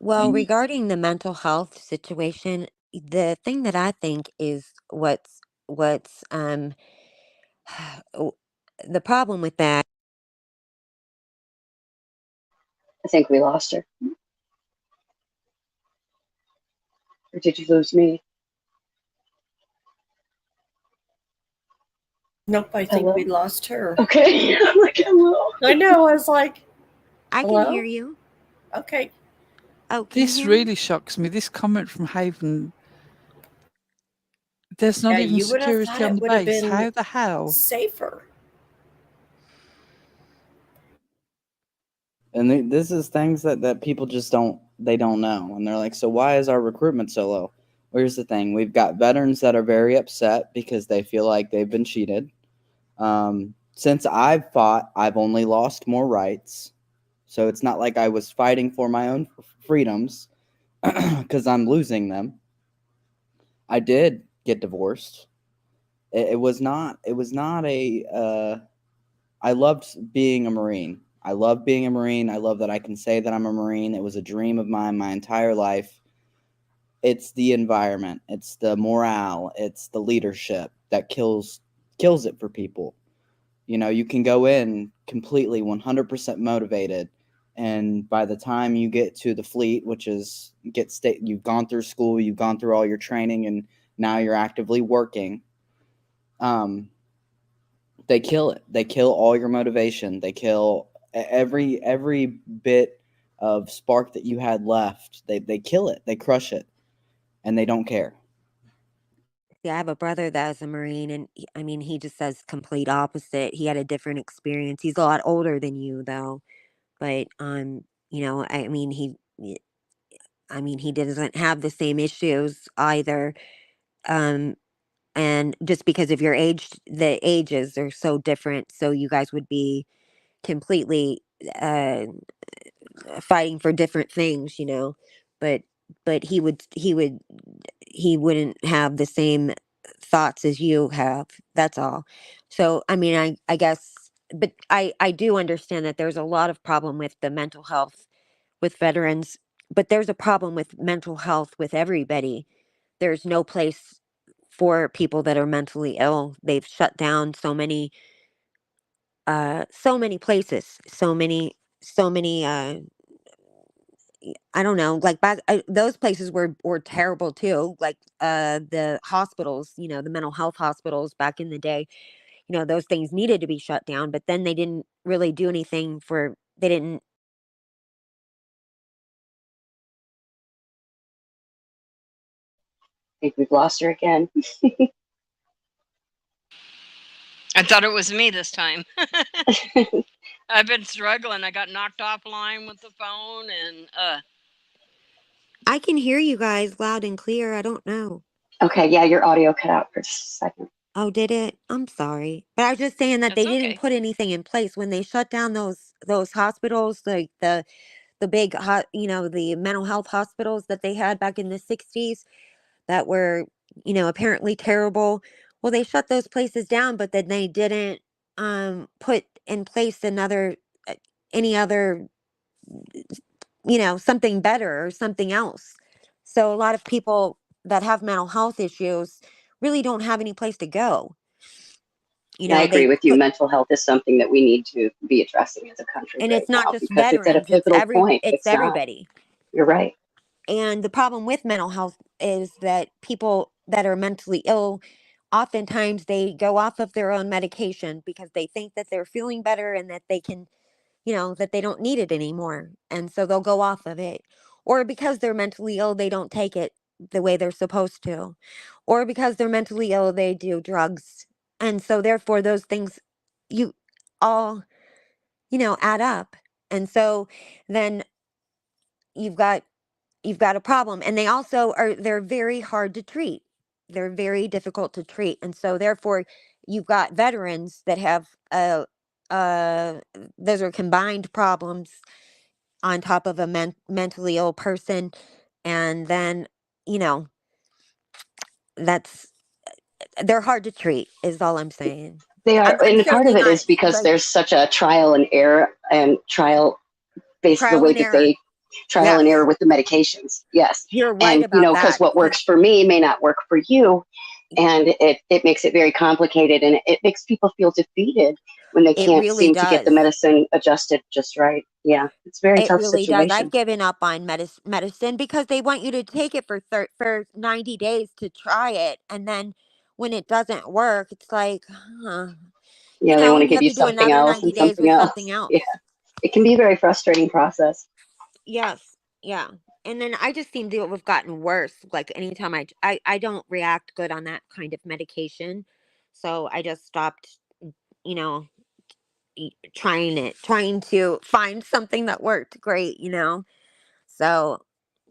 Well, regarding the mental health situation, the thing that I think is what's the problem with that. I think we lost her. Or did you lose me? Nope, I think Hello? we lost her. Okay. I'm like, hello. I know. I was like, I hello? can hear you. Okay. Oh, can you This hear me? really shocks me. This comment from Haven. There's not Yeah, even you would have thought security on it the would have base. been How the hell? safer. And this is things that people just don't know. And they're like, so why is our recruitment so low? Well, here's the thing. We've got veterans that are very upset because they feel like they've been cheated. Since I've fought, I've only lost more rights. So it's not like I was fighting for my own freedoms because I'm losing them. I did get divorced. It was not a I loved being a Marine. I love being a Marine. I love that I can say that I'm a Marine. It was a dream of mine my entire life. it's the environment, it's the morale, it's the leadership that kills it for people. You know, you can go in completely 100% motivated, and by the time you get to the fleet, which is you've gone through school, you've gone through all your training, and now you're actively working, they kill it. They kill all your motivation. They kill every bit of spark that you had left. They kill it. They crush it, and they don't care. Yeah, I have a brother that's a Marine, and I mean, he just says complete opposite. He had a different experience. He's a lot older than you, though, but you know, I mean, he doesn't have the same issues either. Um, and just because of your age, the ages are so different, so you guys would be completely fighting for different things, you know. But he wouldn't have the same thoughts as you have. That's all. So I mean, I guess, but I do understand that there's a lot of problem with the mental health with veterans, but there's a problem with mental health with everybody. There's no place for people that are mentally ill. They've shut down so many places, so many I don't know, like back those places were terrible too, like the hospitals, you know, the mental health hospitals back in the day. You know, those things needed to be shut down, but then they didn't really do anything for they didn't. I think we've lost her again. I thought it was me this time. I've been struggling. I got knocked offline with the phone, and I can hear you guys loud and clear. I don't know. Okay, yeah, your audio cut out for just a second. Oh, did it? I'm sorry. But I was just saying that that's they didn't okay. put anything in place when they shut down those hospitals, like the big you know, the mental health hospitals that they had back in the 60s that were, you know, apparently terrible. Well, they shut those places down, but then they didn't put in place any other, you know, something better or something else. So a lot of people that have mental health issues really don't have any place to go. You Yeah, I know, agree they with you. put, Mental health is something that we need to be addressing as a country and right it's not now just because it's at a veterans, pivotal point. it's It's not. everybody. You're right. And the problem with mental health is that people that are mentally ill, oftentimes they go off of their own medication because they think that they're feeling better and that they can, you know, that they don't need it anymore. And so they'll go off of it. Or because they're mentally ill, they don't take it the way they're supposed to. Or because they're mentally ill, they do drugs. And so therefore those things you all, you know, add up. And so then you've got a problem, and they're very hard to treat. They're very difficult to treat, and so therefore you've got veterans that have uh those are combined problems on top of a mentally ill person, and then, you know, that's they're hard to treat is all I'm saying. They are, I'm and part of certainly it not is because like there's such a trial and error and trial based the trial way and that error. they trial and error Yes, with the medications. Yes. you're right And, you about know, because that. what works for me may not work for you. And it makes it very complicated, and it makes people feel defeated when they It can't really seem to get the does. medicine adjusted just right. Yeah, it's a very It tough really does. I've situation. given up on medicine because they want you to take it for 90 days to try it, and then when it doesn't work, it's like, you Yeah, they know, want to you give have you to do something another else 90 and days something with something else. Yeah, else. it can be a very frustrating process. Yes, yeah. And then I just seem to have gotten worse. Like anytime I don't react good on that kind of medication, so I just stopped, you know, trying to find something that worked great, you know. So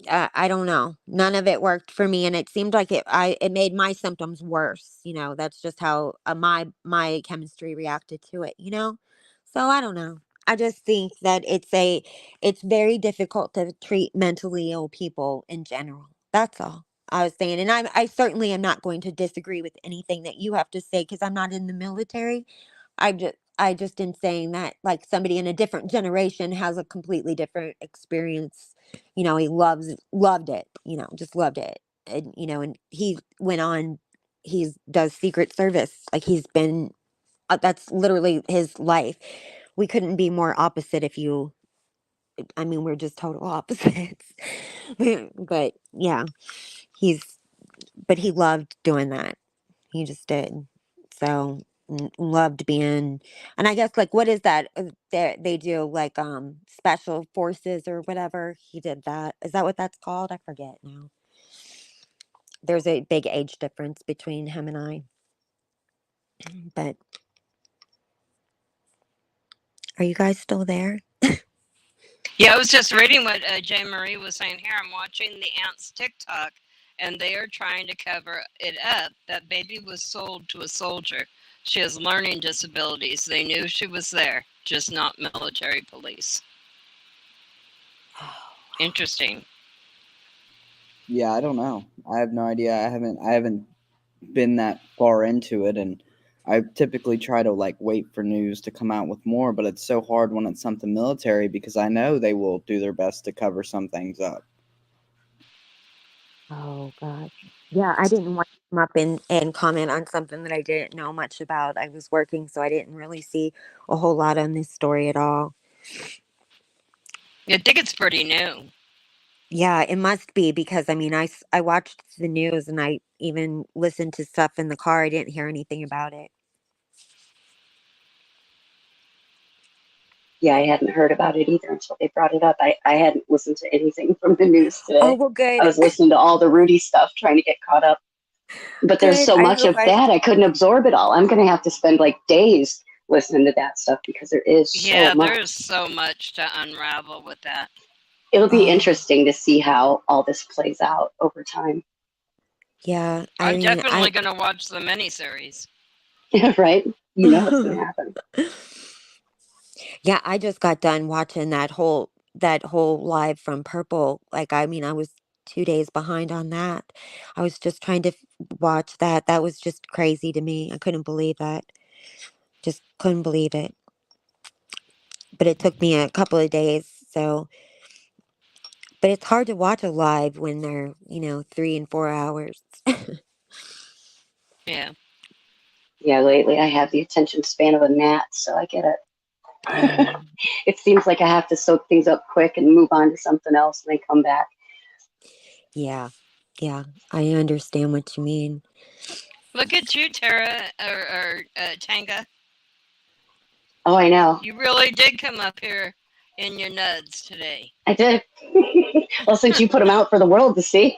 I don't know. None of it worked for me, and it seemed like it made my symptoms worse. You know, that's just how my chemistry reacted to it. You know, so I don't know. I just think that it's very difficult to treat mentally ill people in general. That's all I was saying, and I certainly am not going to disagree with anything that you have to say because I'm not in the military. I just in saying that like somebody in a different generation has a completely different experience. You know, he loved it, you know, just loved it. and and he went on. He does Secret Service. Like he's been. That's literally his life. We couldn't be more opposite. I mean, we're just total opposites. But yeah, he's. But he loved doing that. He just did. So loved being, and I guess like what is that? They do like special forces or whatever. He did that. Is that what that's called? I forget now. There's a big age difference between him and I. But are you guys still there? Yeah, I was just reading what Jay Marie was saying here. I'm watching the Ants TikTok, and they are trying to cover it up. That baby was sold to a soldier. She has learning disabilities. They knew she was there, just not military police. Interesting. Yeah, I don't know. I have no idea. I haven't been that far into it, and I typically try to like wait for news to come out with more, but it's so hard when it's something military because I know they will do their best to cover some things up. Oh gosh. Yeah, I didn't want to come up and comment on something that I didn't know much about. I was working, so I didn't really see a whole lot on this story at all. I think it's pretty new. Yeah, it must be because I mean, I watched the news and I even listened to stuff in the car. I didn't hear anything about it. Yeah, I hadn't heard about it either until they brought it up. I hadn't listened to anything from the news today. Oh, well, good. I was listening to all the Rudy stuff, trying to get caught up. But there's Good. so I much hope of that, I couldn't absorb it all. I'm going to have to spend like days listening to that stuff because there is so much. There's so much to unravel with that. It'll be interesting to see how all this plays out over time. Yeah, I'm definitely going to watch the miniseries. Right? You know what's going to happen. Yeah, I just got done watching that whole live from Purple. Like, I mean, I was 2 days behind on that. I was just trying to watch that. That was just crazy to me. I couldn't believe that. Just couldn't believe it. But it took me a couple of days. So, but it's hard to watch a live when they're 3 and 4 hours. Yeah. Yeah, lately I have the attention span of a gnat, so I get it. It seems like I have to soak things up quick and move on to something else and then come back. Yeah, I understand what you mean. Look at you, Tara, or Tanga. Oh, I know. You really did come up here in your nuds today. I did. Well, since you put them out for the world to see.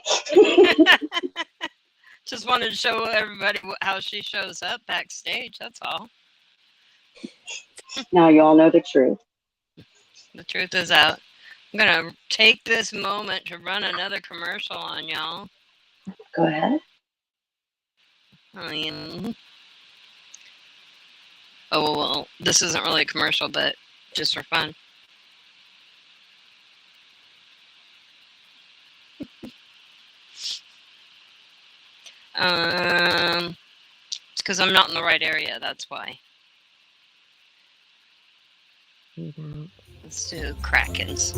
Just wanted to show everybody how she shows up backstage, that's all. Now you all know the truth. The truth is out. I'm going to take this moment to run another commercial on y'all. Go ahead. Well, this isn't really a commercial, but just for fun. It's because I'm not in the right area, that's why. Let's do Krakens.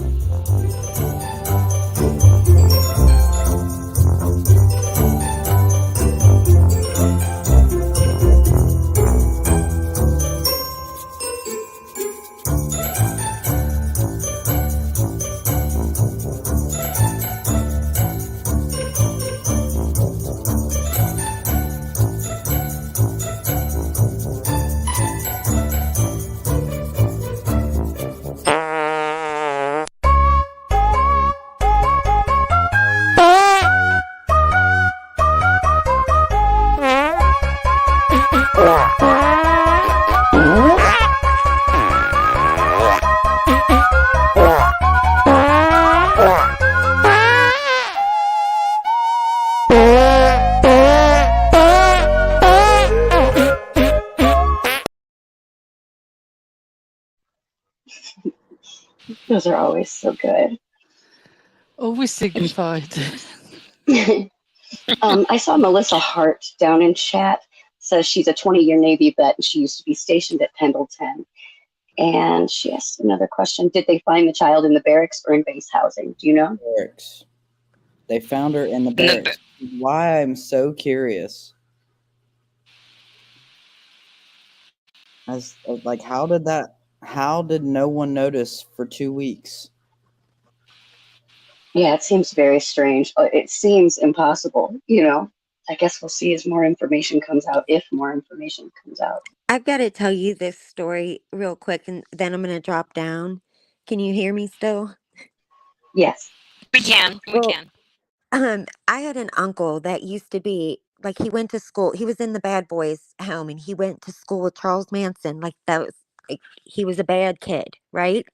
Those are always so good. Always signified. I saw Melissa Hart down in chat. Says she's a 20-year Navy vet and she used to be stationed at Pendleton. And she asked another question. Did they find the child in the barracks or in base housing? Do you know? Barracks. They found her in the In the barracks. Why I'm so curious. Like, how did no one notice for 2 weeks? Yeah, it seems very strange. It seems impossible, you know. I guess we'll see as more information comes out, if more information comes out. I've got to tell you this story real quick, and then I'm going to drop down. Can you hear me still? Yes. We can. We Well, can. I had an uncle that used to be like, he went to school. He was in the bad boys home, and he went to school with Charles Manson. Like, that was like, he was a bad kid, right?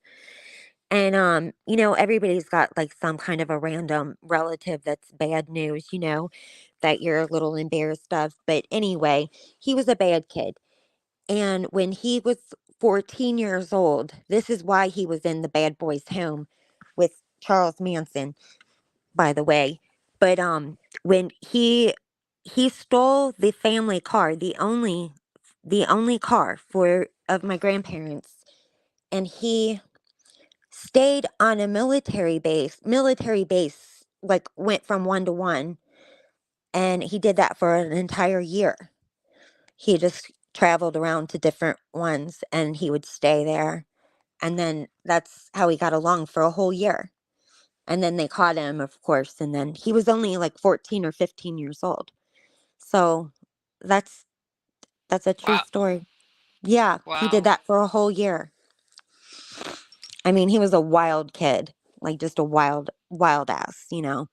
And you know, everybody's got like some kind of a random relative that's bad news, you know, that you're a little embarrassed of. But anyway, he was a bad kid. And when he was 14 years old, this is why he was in the bad boys home with Charles Manson, by the way. But when he stole the family car, the only car for of my grandparents, and he stayed on a military base, like went from one to one, and he did that for an entire year. He just traveled around to different ones and he would stay there, and then that's how he got along for a whole year. And then they caught him, of course, and then he was only like 14 or 15 years old. So that's a true Wow. story. Yeah, he did Wow. that for a whole year. I mean, he was a wild kid, like just a wild ass, you know.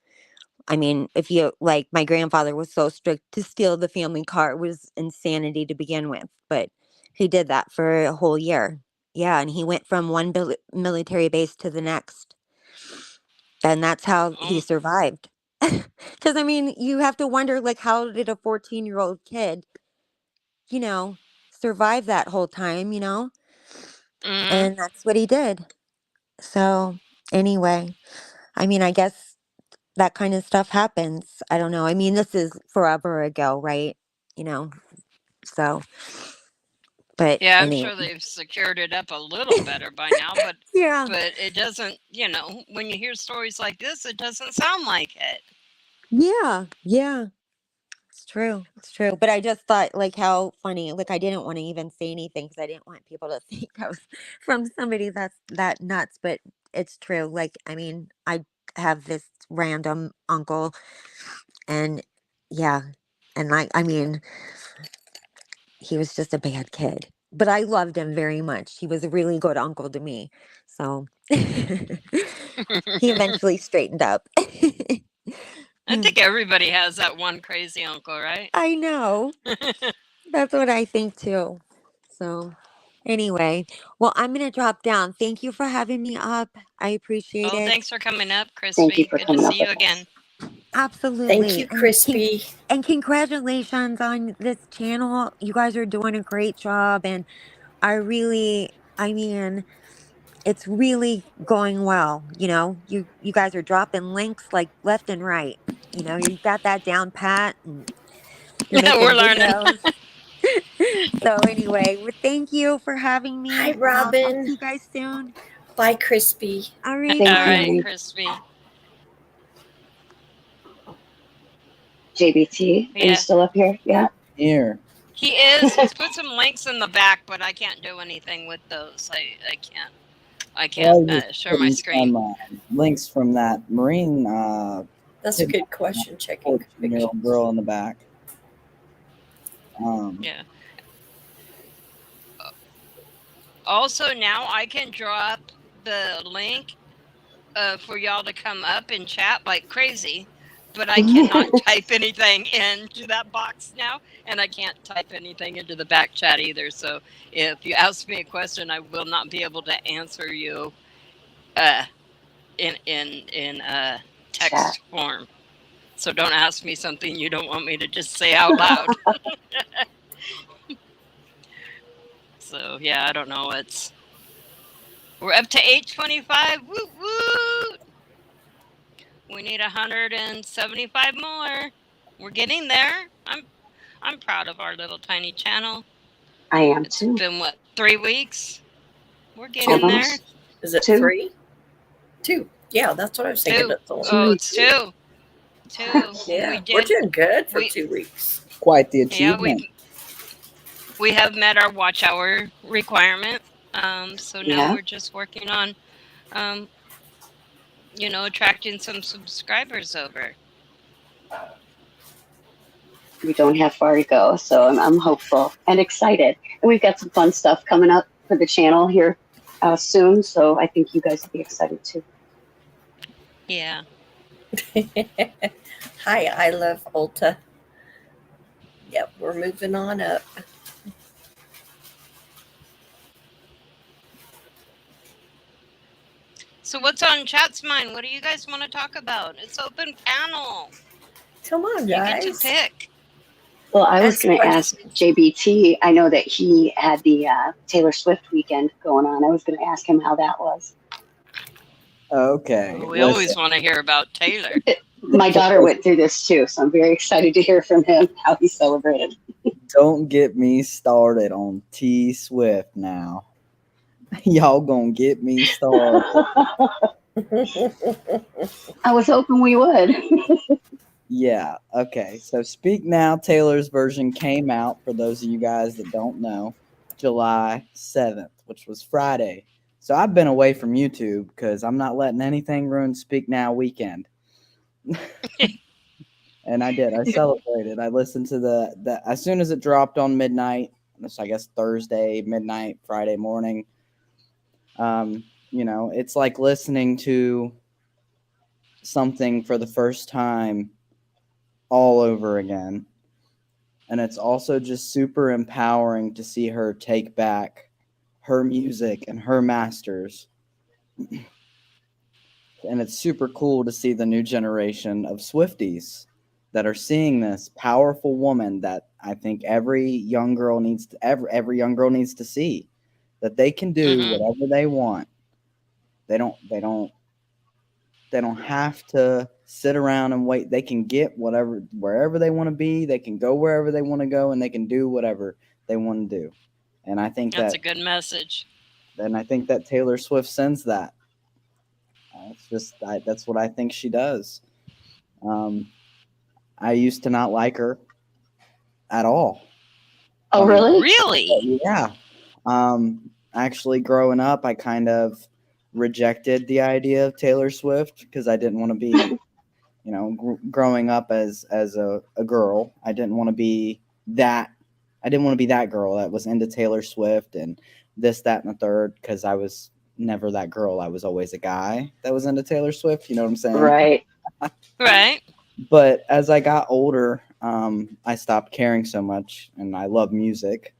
I mean, if you like, my grandfather was so strict to steal the family car, it was insanity to begin with, but he did that for a whole year. Yeah, and he went from one military base to the next. And that's how he Oh, survived. Because, I mean, you have to wonder, like, how did a 14-year-old kid, you know, survive that whole time, you know? mhm. And that's what he did. So, anyway, I mean, I guess that kind of stuff happens. I don't know. I mean, this is forever ago, right? You know, so, but Yeah, I'm anyway. sure they've secured it up a little better by now, but Yeah. it doesn't, you know, when you hear stories like this, it doesn't sound like it. Yeah. Yeah. It's true. It's true. But I just thought, like, how funny. Like, I didn't want to even say anything because I didn't want people to think I was from somebody that's that nuts. But it's true. Like, I mean, I have this random uncle, and yeah, and like, I mean, he was just a bad kid, but I loved him very much. He was a really good uncle to me. So he eventually straightened up. I think everybody has that one crazy uncle, right? I know. That's what I think too. So anyway, well, I'm going to drop down. Thank you for having me up. I appreciate Well, it. thanks for coming up, Thank you Crispy. for Good to coming up see you with again. us. Absolutely. Thank you, Crispy. And congratulations on this channel. You guys are doing a great job. And I mean, it's really going well. You know, you guys are dropping links like left and right. You know, you got that down pat, and you're making We're learning. videos. So anyway, well, thank you for having me. Hi, And I'll talk to Robin. you guys soon. Bye, Crispy. All right. Thank All Bye. right, you. Crispy. JBT, are you Yeah, still up here? Yeah. Here. he is. He's put some links in the back, but I can't do anything with those. I can't. I Well, can't just share my putting screen. some links from that Marine That's a good question. Checking 14-year-old girl in the back. Yeah. Also, now I can drop the link for y'all to come up and chat like crazy, but I cannot type anything into that box now, and I can't type anything into the back chat either. So if you ask me a question, I will not be able to answer you in text Chat. form. So don't ask me something you don't want me to just say out loud. So yeah, I don't know. We're up to 825. Woot woot! We need 175 more. We're getting there. I'm proud of our little tiny channel. I am It's too. been what, 3 weeks? We're getting there. Is it Two. 3? 2. Yeah, that's what I was thinking. 2. That's all. Oh, it's 2. too. Yeah, We we're did. doing good for We 2 weeks. Quite the yeah achievement. we have met our watch hour requirement. So now Yeah. we're just working on, attracting some subscribers over. We don't have far to go, so I'm hopeful and excited. And we've got some fun stuff coming up for the channel here soon, so I think you guys will be excited too. Yeah. Hi, I love Ulta. Yep, we're moving on up. So what's on chat's mind? What do you guys want to talk about? It's open panel. Come on, You get to guys. pick. Well, I was Ask going to ask questions. JBT. I know that he had the Taylor Swift weekend going on. I was going to ask him how that was. Okay. We always want to hear about Taylor. My daughter went through this too, so I'm very excited to hear from him how he celebrated. Don't get me started on T Swift now. Y'all gonna get me started. I was hoping we would. Yeah, okay. So Speak Now, Taylor's version came out, for those of you guys that don't know, July 7th, which was Friday. So I've been away from YouTube because I'm not letting anything ruin Speak Now weekend. And I did. I celebrated. I listened to the as soon as it dropped on midnight, that's I guess Thursday, midnight, Friday morning. It's like listening to something for the first time all over again. And it's also just super empowering to see her take back her music and her masters. And it's super cool to see the new generation of Swifties that are seeing this powerful woman that I think every young girl needs to see, that they can do whatever they want. They don't have to sit around and wait. They can get wherever they want to be. They can go wherever they want to go, and they can do whatever they want to do. And I think that's a good message. And I think that Taylor Swift sends that. That's what I think she does. I used to not like her at all. Oh, really? Really? Yeah. Actually, growing up, I kind of rejected the idea of Taylor Swift because I didn't want to be, growing up as a girl. I didn't want to be that. I didn't want to be that girl that was into Taylor Swift and this, that, and the third, because I was never that girl. I was always a guy that was into Taylor Swift. You know what I'm saying? Right. Right. But as I got older, I stopped caring so much, and I love music.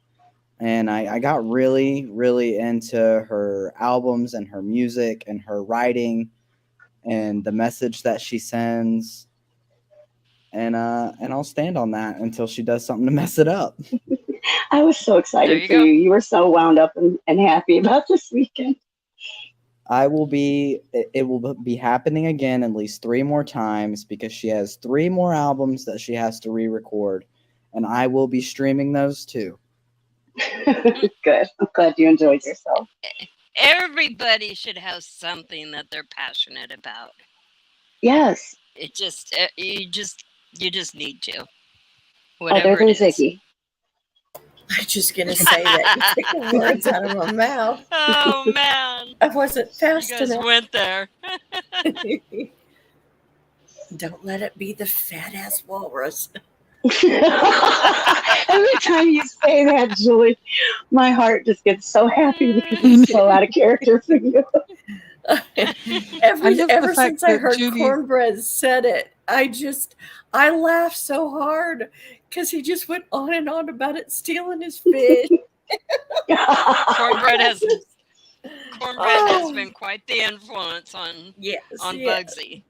And I got really, really into her albums and her music and her writing and the message that she sends. And I'll stand on that until she does something to mess it up. I was so excited for you. You were so wound up and happy about this weekend. It will be happening again at least 3 more times because she has 3 more albums that she has to re-record. And I will be streaming those too. Good. I'm glad you enjoyed yourself. Everybody should have something that they're passionate about. Yes. It just you just need to. Other than Ziggy. I'm just gonna say that you took the words out of my mouth. Oh man, I wasn't fast you guys enough. went there. Don't let it be the fat ass walrus. Every time you say that, Julie, my heart just gets so happy because it's so out of character for you. Ever since I heard Cornbread said it, I laughed so hard because he just went on and on about it stealing his fish. Cornbread has been quite the influence on Bugsy.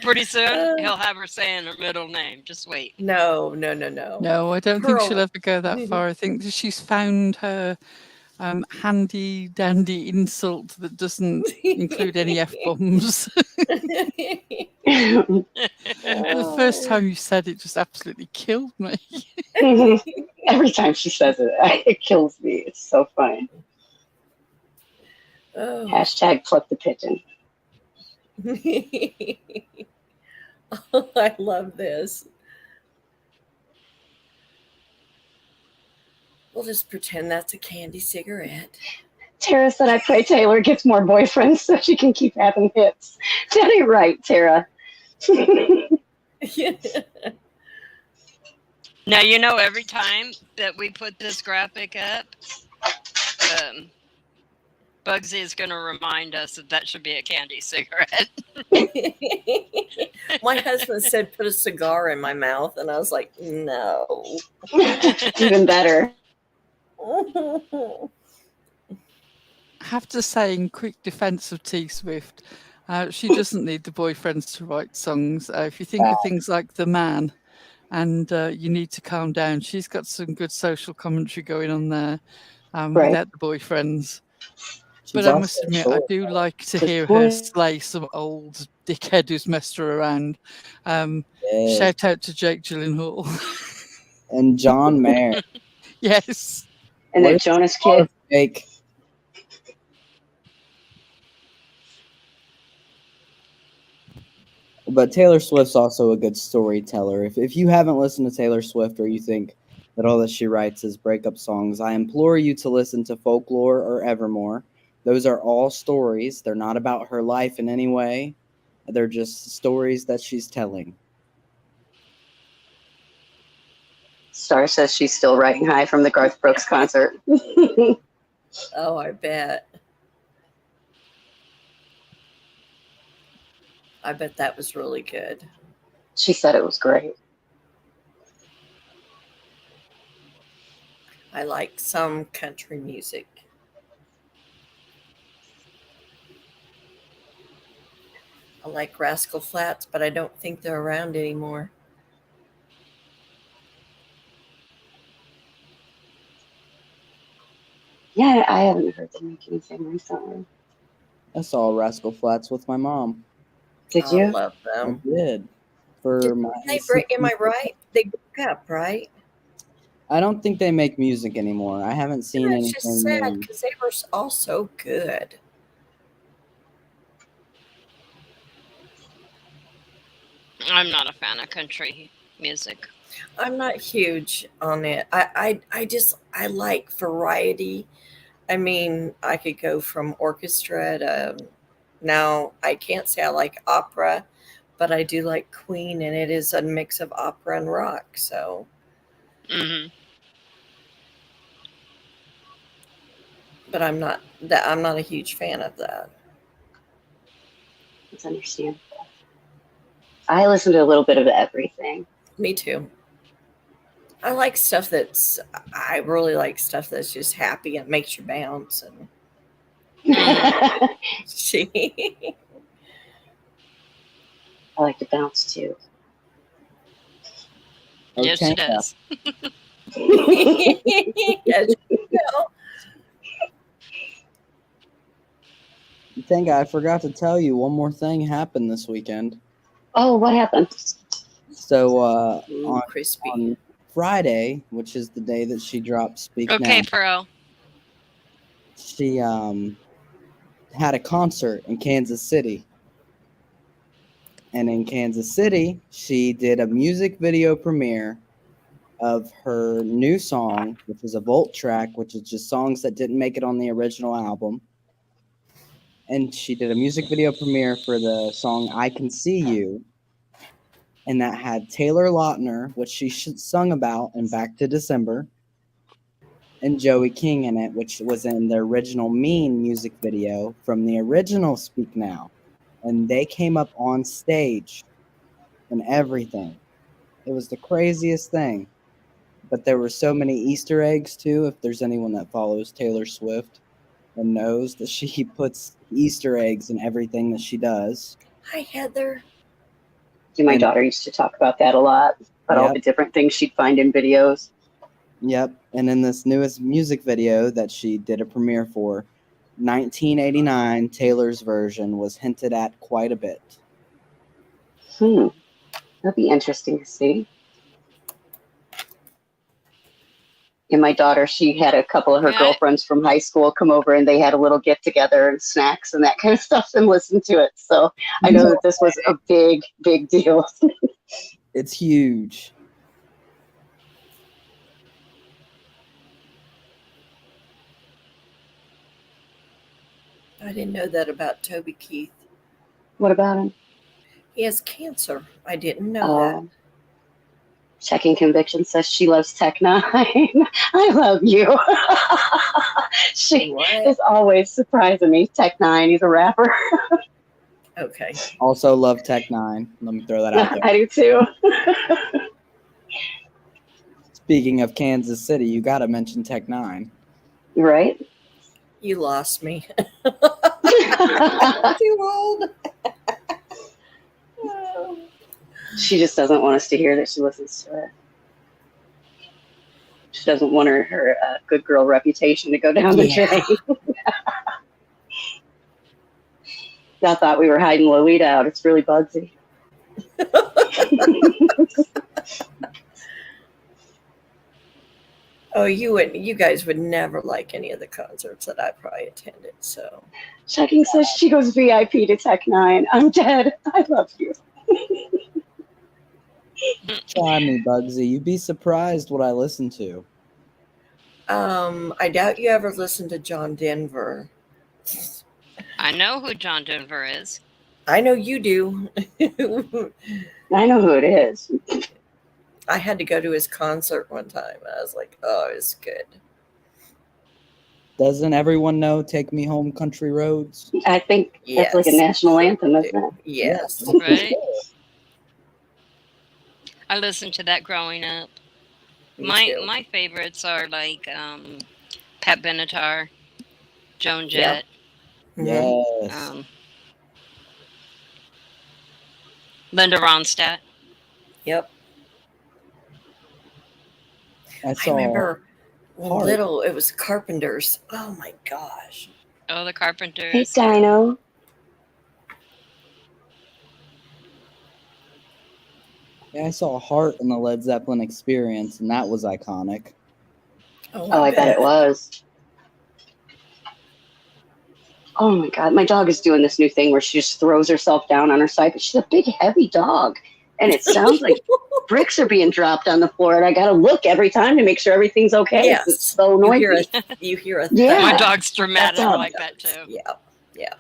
Pretty soon he'll have her saying her middle name. Just wait. No. No, I don't think she'll ever go that far. I think that she's found her handy dandy insult that doesn't include any F-bombs. The first time you said it just absolutely killed me. Every time she says it, it kills me. It's so funny. Hashtag pluck the pigeon. I love this. We'll just pretend that's a candy cigarette. Tara said I pray Taylor gets more boyfriends so she can keep having hits. That ain't right, Tara. Now, every time that we put this graphic up, Bugsy is going to remind us that should be a candy cigarette. My husband said put a cigar in my mouth, and I was like, no. Even better. I have to say, in quick defense of T Swift, she doesn't need the boyfriends to write songs. If you think of things like The Man and You Need to Calm Down, she's got some good social commentary going on there without the boyfriends. But I must admit, I do like to hear her slay some old dickhead who's messed her around. Shout out to Jake Gyllenhaal. And John Mayer. Yes. And that Jonas kid. Jake. But Taylor Swift's also a good storyteller. If you haven't listened to Taylor Swift, or you think that all that she writes is breakup songs, I implore you to listen to Folklore or Evermore. Those are all stories. They're not about her life in any way. They're just stories that she's telling. Star says she's still riding high from the Garth Brooks concert. Oh, I bet. I bet that was really good. She said it was great. I like some country music. I like Rascal Flatts, but I don't think they're around anymore. Yeah, I haven't heard them make anything recently. I saw Rascal Flatts with my mom. Did you? I love them. I did. For my Am I right? They broke up, right? I don't think they make music anymore. I haven't seen anything. It's just sad because they were all so good. I'm not a fan of country music. I'm not huge on it. I like variety. I mean, I could go from orchestra to now. I can't say I like opera, but I do like Queen, and it is a mix of opera and rock. So, but I'm not a huge fan of that. It's understandable. I listen to a little bit of everything. Me too. I like stuff I really like stuff that's just happy and makes you bounce. And I like to bounce too. Yes, she does. Yes, you know. I think I forgot to tell you one more thing happened this weekend. Oh, what happened? So crispy. On Friday, which is the day that she dropped Speak Now. Okay, Pro. She had a concert in Kansas City. And in Kansas City, she did a music video premiere of her new song, which is a Volt track, which is just songs that didn't make it on the original album. And she did a music video premiere for the song I Can See You. And that had Taylor Lautner, which she sung about in Back to December, and Joey King in it, which was in the original Mean music video from the original Speak Now. And they came up on stage and everything. It was the craziest thing. But there were so many Easter eggs, too, if there's anyone that follows Taylor Swift and knows that she puts Easter eggs in everything that she does. Hi, Heather. My daughter used to talk about that a lot, about all the different things she'd find in videos. Yep. And in this newest music video that she did a premiere for, 1989, Taylor's version was hinted at quite a bit. That'd be interesting to see. And my daughter, she had a couple of her Yeah, girlfriends from high school come over, and they had a little get together and snacks and that kind of stuff, and listened to it. So I know that this was a big, big deal. It's huge. I didn't know that about Toby Keith. What about him? He has cancer. I didn't know that. Checking Conviction says she loves Tech Nine. I love you. She is always surprising me. Tech Nine, he's a rapper. Okay. Also love Tech Nine. Let me throw that out there. I do too. Speaking of Kansas City, you got to mention Tech Nine. Right? You lost me. I'm too old. She just doesn't want us to hear that she listens to it. She doesn't want her good girl reputation to go down the drain. Y'all thought we were hiding Lolita out. It's really Bugsy. Oh, you guys would never like any of the concerts that I probably attended. So Checking says she goes VIP to Tech Nine. I'm dead. I love you. Try me, Bugsy. You'd be surprised what I listen to. I doubt you ever listened to John Denver. I know who John Denver is. I know you do. I know who it is. I had to go to his concert one time. I was like, oh, it's good. Doesn't everyone know Take Me Home Country Roads? I think that's like a national anthem, isn't it? Yes. Right? I listened to that growing up. My favorites are like Pat Benatar, Joan Jett. Yes. Linda Ronstadt. Yep. I remember when little, it was Carpenters. Oh my gosh. Oh, the Carpenters. Hey, Dino. Yeah, I saw Heart in the Led Zeppelin Experience, and that was iconic. Oh, I bet it was. Oh my God, my dog is doing this new thing where she just throws herself down on her side, but she's a big, heavy dog. And it sounds like bricks are being dropped on the floor, and I got to look every time to make sure everything's okay. Yes. It's so noisy. You hear a Yeah. My dog's dramatic like that too. Yeah. Yeah.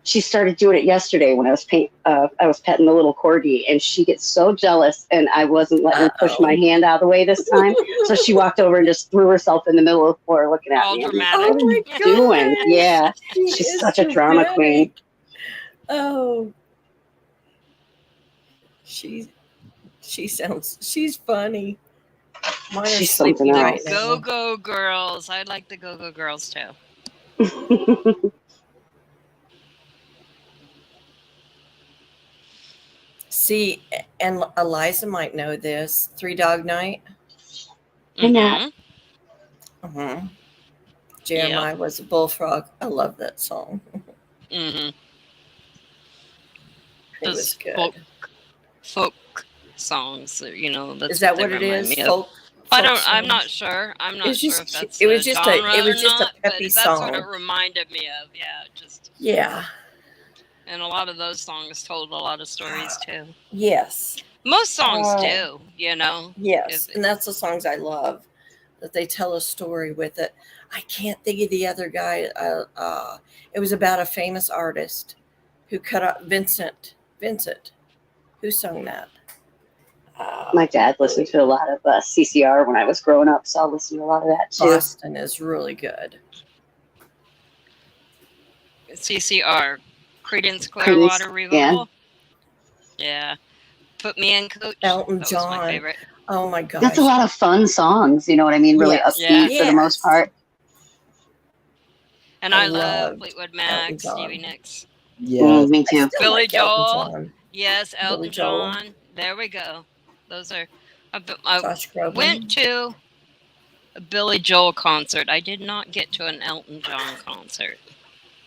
She started doing it yesterday when I was petting the little corgi, and she gets so jealous, and I wasn't letting her push my hand out of the way this time. So she walked over and just threw herself in the middle of the floor looking at me. Dramatic. What are you doing? Yeah. She's such a drama queen. Oh. She's funny. Mine She's are something sleeping else. right now. Go-Go Girls. I like the Go-Go Girls too. See, and Eliza might know this. Three Dog Night. Mm-hmm. Jeremiah was a bullfrog. I love that song. Mm-hmm. It was good. Folk songs, you know. That's Is that what they it remind is? me of. Folk I'm songs? not sure. I'm not sure if that's it was the just genre a or not, peppy but song. That's what it reminded me of. Yeah, just Yeah. And a lot of those songs told a lot of stories too. Yes. Most songs do, you know. Yes, and that's the songs I love, that they tell a story with it. I can't think of the other guy. It was about a famous artist who cut up Vincent. Who sung that? My dad listened to a lot of CCR when I was growing up, so I listened to a lot of that too. Boston is really good. CCR, Creedence Clearwater Revival. Yeah. Put Me in, Coach. Elton That John. was my favorite. Oh my gosh. That's a lot of fun songs, you know what I mean? Really upbeat for the most part. And I love Fleetwood Mac, Stevie Nicks. Yeah, me too. Billy Joel. John. Yes, Elton Billy Joel. John. There we go. Those are. I Josh Groban. went to a Billy Joel concert. I did not get to an Elton John concert.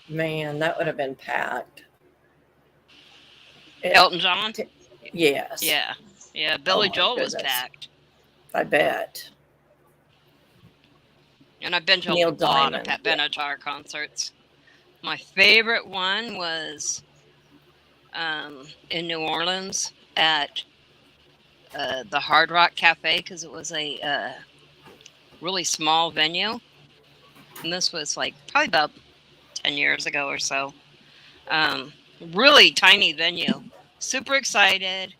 Man, that would have been packed. Elton John? Yes. Yeah. Yeah, Billy Joel was goodness. packed. I bet. And I've been to Neil a lot of Diamond, Pat yeah. Benatar concerts. My favorite one was in New Orleans at the Hard Rock Cafe, because it was a really small venue. And this was like probably about 10 years ago or so. Really tiny venue. Super excited.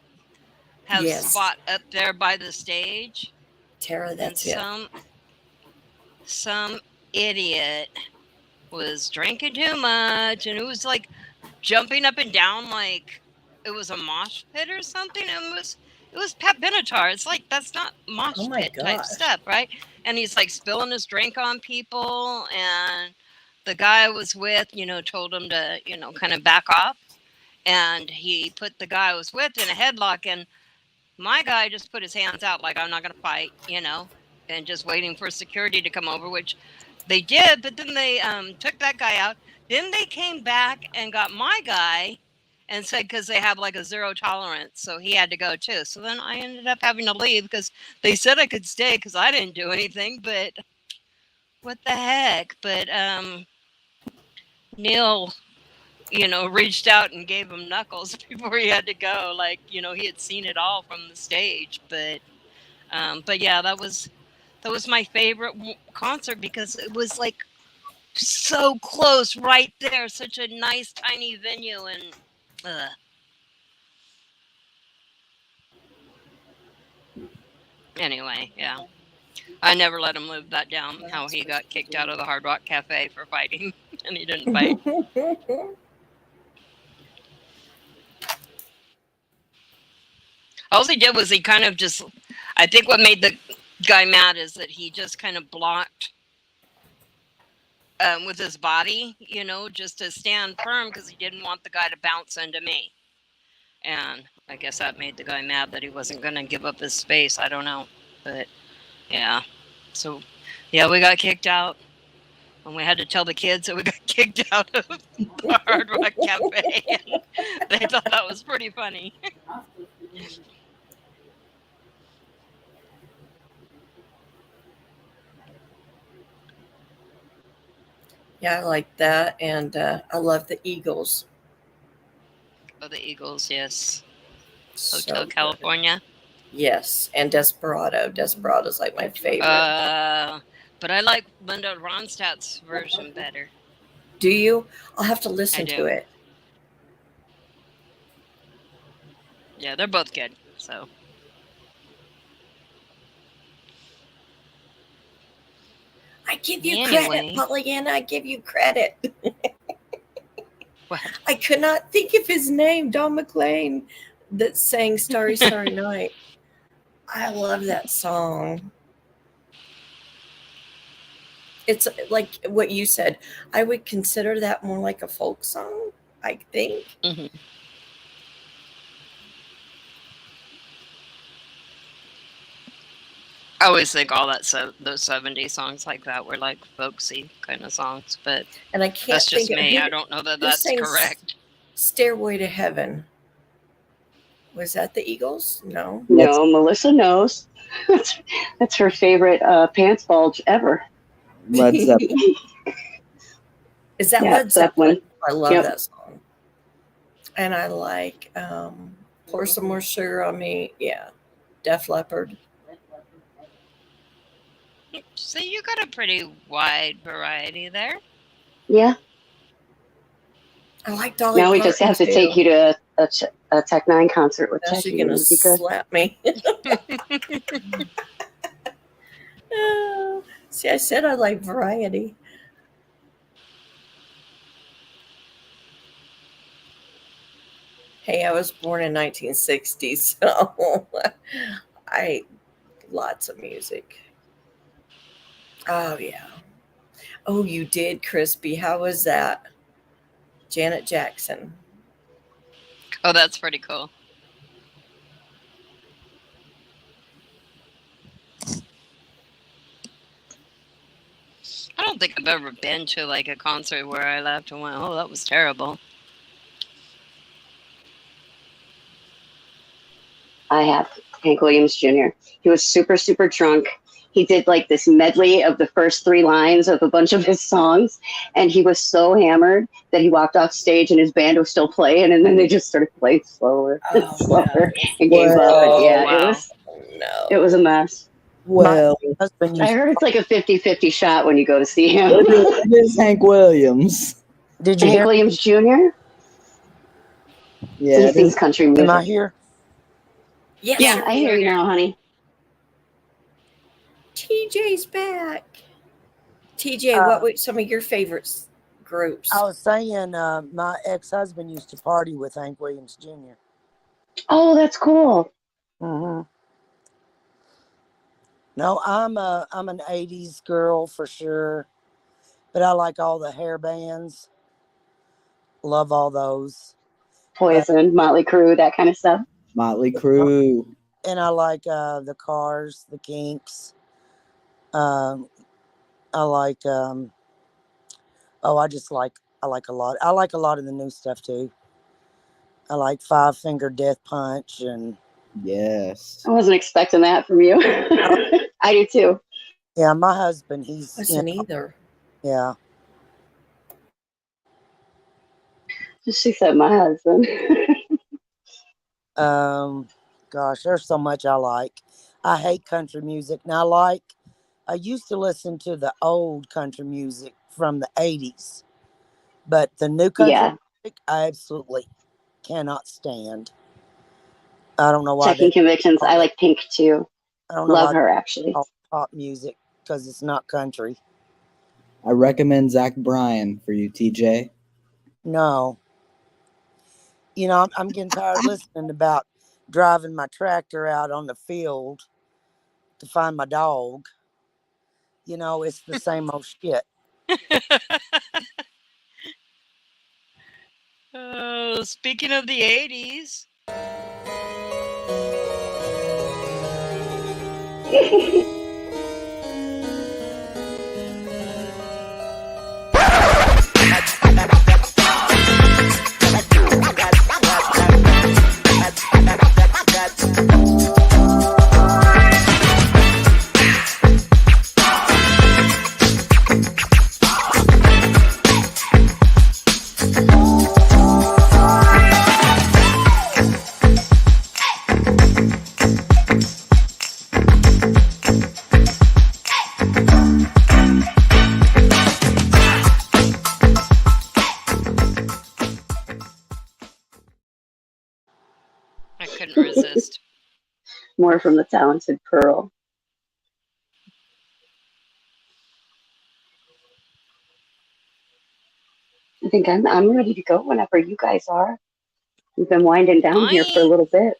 Have a Yes. spot up there by the stage. Tara, And that's it. some idiot was drinking too much, and it was like jumping up and down like it was a mosh pit or something. It was Pat Benatar. It's like, that's not mosh Oh my pit type gosh. stuff, right? And he's like spilling his drink on people, and the guy I was with, told him to, kind of back off. And he put the guy I was with in a headlock, and my guy just put his hands out like, I'm not going to fight, and just waiting for security to come over, which they did. But then they took that guy out. Then they came back and got my guy and said, because they have like a zero tolerance, so he had to go too. So then I ended up having to leave because they said I could stay because I didn't do anything. But what the heck? But Neil, reached out and gave him knuckles before he had to go. Like, he had seen it all from the stage. But yeah, that was my favorite concert because it was like so close right there. Such a nice tiny venue. And anyway, yeah. I never let him live that down, how he got kicked out of the Hard Rock Cafe for fighting, and he didn't fight. All he did was he kind of just, I think what made the guy mad is that he just kind of blocked with his body, just to stand firm because he didn't want the guy to bounce into me. And I guess that made the guy mad that he wasn't going to give up his space. I don't know. But yeah. So, yeah, we got kicked out. And we had to tell the kids that we got kicked out of the Hard Rock Cafe. And they thought that was pretty funny. Yeah, I like that. And I love the Eagles. Oh, the Eagles, yes. So Hotel California. Yes, and Desperado. Desperado's like my favorite. But I like Linda Ronstadt's version better. Do you? I'll have to listen to it. Yeah, they're both good. So. I give you credit, Pollyanna. I give you credit. What? I could not think of his name, Don McLean, that sang Starry, Starry Night. I love that song. It's like what you said. I would consider that more like a folk song, I think. Mm-hmm. I always think all that those 70s songs like that were like folksy kind of songs, but and I can't that's just think me. I don't know that that's correct. Stairway to Heaven. Was that the Eagles? No. No, Melissa knows. That's her favorite pants bulge ever. Led Zeppelin. Is that Led Zeppelin? I love that song. And I like Pour Some More Sugar on Me. Yeah. Def Leppard. So you got a pretty wide variety there. Yeah. I like Dolly Now we Parton just have to too. take you to a Tech Nine concert with Now Tech. she's gonna slap me. See, I said I like variety. Hey, I was born in 1960, so lots of music. Oh yeah. Oh, you did, Crispy. How was that? Janet Jackson. Oh, that's pretty cool. I don't think I've ever been to like a concert where I left and went, oh, that was terrible. I have Hank Williams Jr. He was super, super drunk. he did like this medley of the first 3 lines of a bunch of his songs, and he was so hammered that he walked off stage and his band was still playing, and then they just started playing slower and slower and gave up. And yeah, wow. it was a mess. Well, Husband I used heard it's like a 50-50 shot when you go to see him. it is Hank Williams. Did you Hank hear? Williams Jr.? Yeah, He it sings is. country music. Am I here? Yes, Yeah, I hear you now, honey. TJ's back. TJ, what were some of your favorite groups? I was saying, my ex-husband used to party with Hank Williams Jr. Oh, that's cool. Mm-hmm. No, I'm an '80s girl for sure, but I like all the hair bands. Love all those. Poison, Motley Crue, that kind of stuff. Motley Crue. And I like the Cars, the Kinks. I like I like a lot. I like a lot of the new stuff too. I like Five Finger Death Punch and Yes. I wasn't expecting that from you. I do too. yeah, my husband, he's Wasn't either. yeah. She said my husband. Gosh, there's so much I like. I hate country music. Now I used to listen to the old country music from the 80s, but the new country music I absolutely cannot stand. I don't know why. Checking Convictions. I like Pink too. I don't know Love why her actually. Pop music because it's not country. I recommend Zach Bryan for you, TJ. No. You know, I'm getting tired of listening about driving my tractor out on the field to find my dog. You know, it's the same old shit. Oh, speaking of the 80s. I couldn't resist. More from the talented Pearl. I think I'm ready to go whenever you guys are. We've been winding down here for a little bit.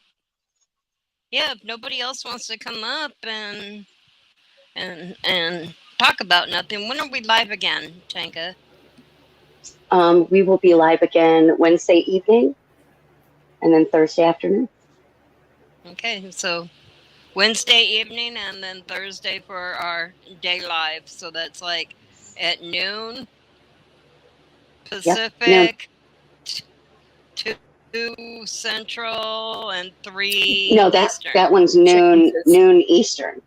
Yeah, if nobody else wants to come up and talk about nothing, when are we live again, Tanka? We will be live again Wednesday evening and then Thursday afternoon. Okay, so Wednesday evening and then Thursday for our day live. So that's like at noon Pacific, 2 Central, and 3 No, Eastern. that one's noon Eastern.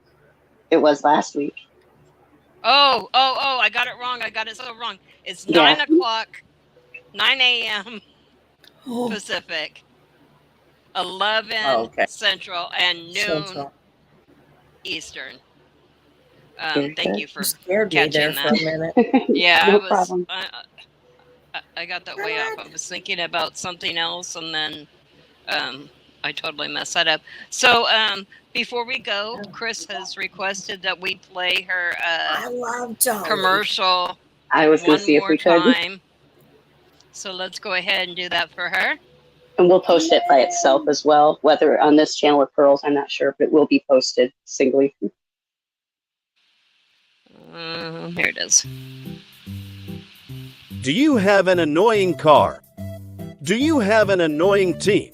It was last week. Oh, I got it wrong. I got it so wrong. It's 9 o'clock, 9 a.m. Pacific, 11 Central, and noon Eastern. Thank you for scared me there catching for a minute. Yeah, No problem. I got that way off. I was thinking about something else, and then I totally messed that up. So before we go, Kriss has requested that we play her I love Dolly. commercial I was going to one see if more we could. time. So let's go ahead and do that for her. And we'll post it by itself as well, whether on this channel or Pearl's, I'm not sure, but it will be posted singly. Here it is. Do you have an annoying car? Do you have an annoying teen?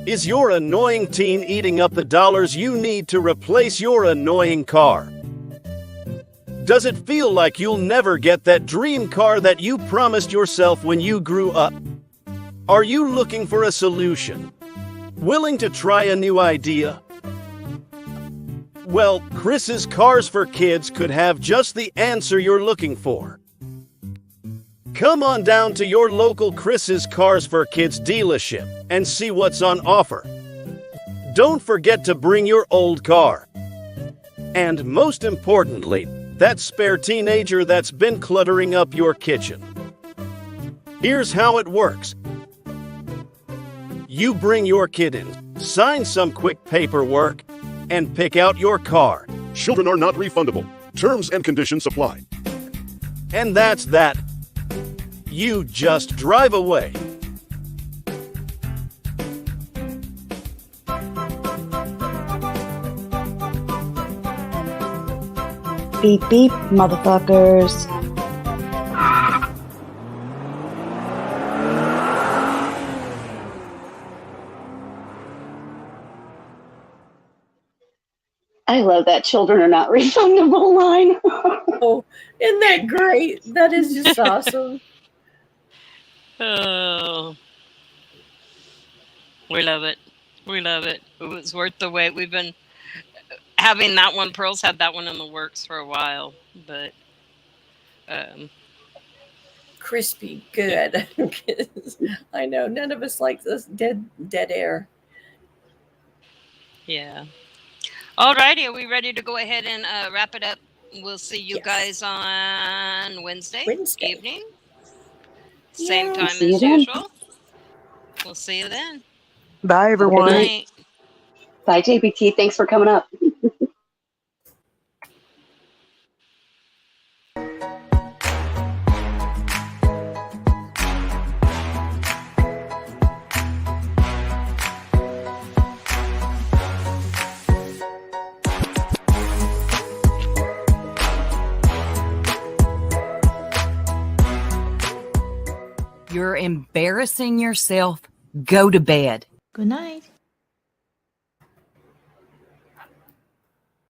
Is your annoying teen eating up the dollars you need to replace your annoying car? Does it feel like you'll never get that dream car that you promised yourself when you grew up? Are you looking for a solution? Willing to try a new idea? Well, Kriss's Cars for Kids could have just the answer you're looking for. Come on down to your local Kriss's Cars for Kids dealership and see what's on offer. Don't forget to bring your old car. And most importantly, that spare teenager that's been cluttering up your kitchen. Here's how it works. You bring your kid in, sign some quick paperwork, and pick out your car. Children are not refundable. Terms and conditions apply. And that's that. You just drive away. Beep beep, motherfuckers. I love that children are not refundable line. Oh, isn't that great? That is just awesome. Oh, we love it. We love it. It was worth the wait. We've been having that one. Pearl's had that one in the works for a while, but Crispy, good. I know none of us like this dead air. yeah. Alrighty, are we ready to go ahead and wrap it up? We'll see you guys on Wednesday evening. Same time as usual. We'll see you then. Bye, everyone. Good night. Bye, JBT. Thanks for coming up. You're embarrassing yourself. Go to bed. Good night.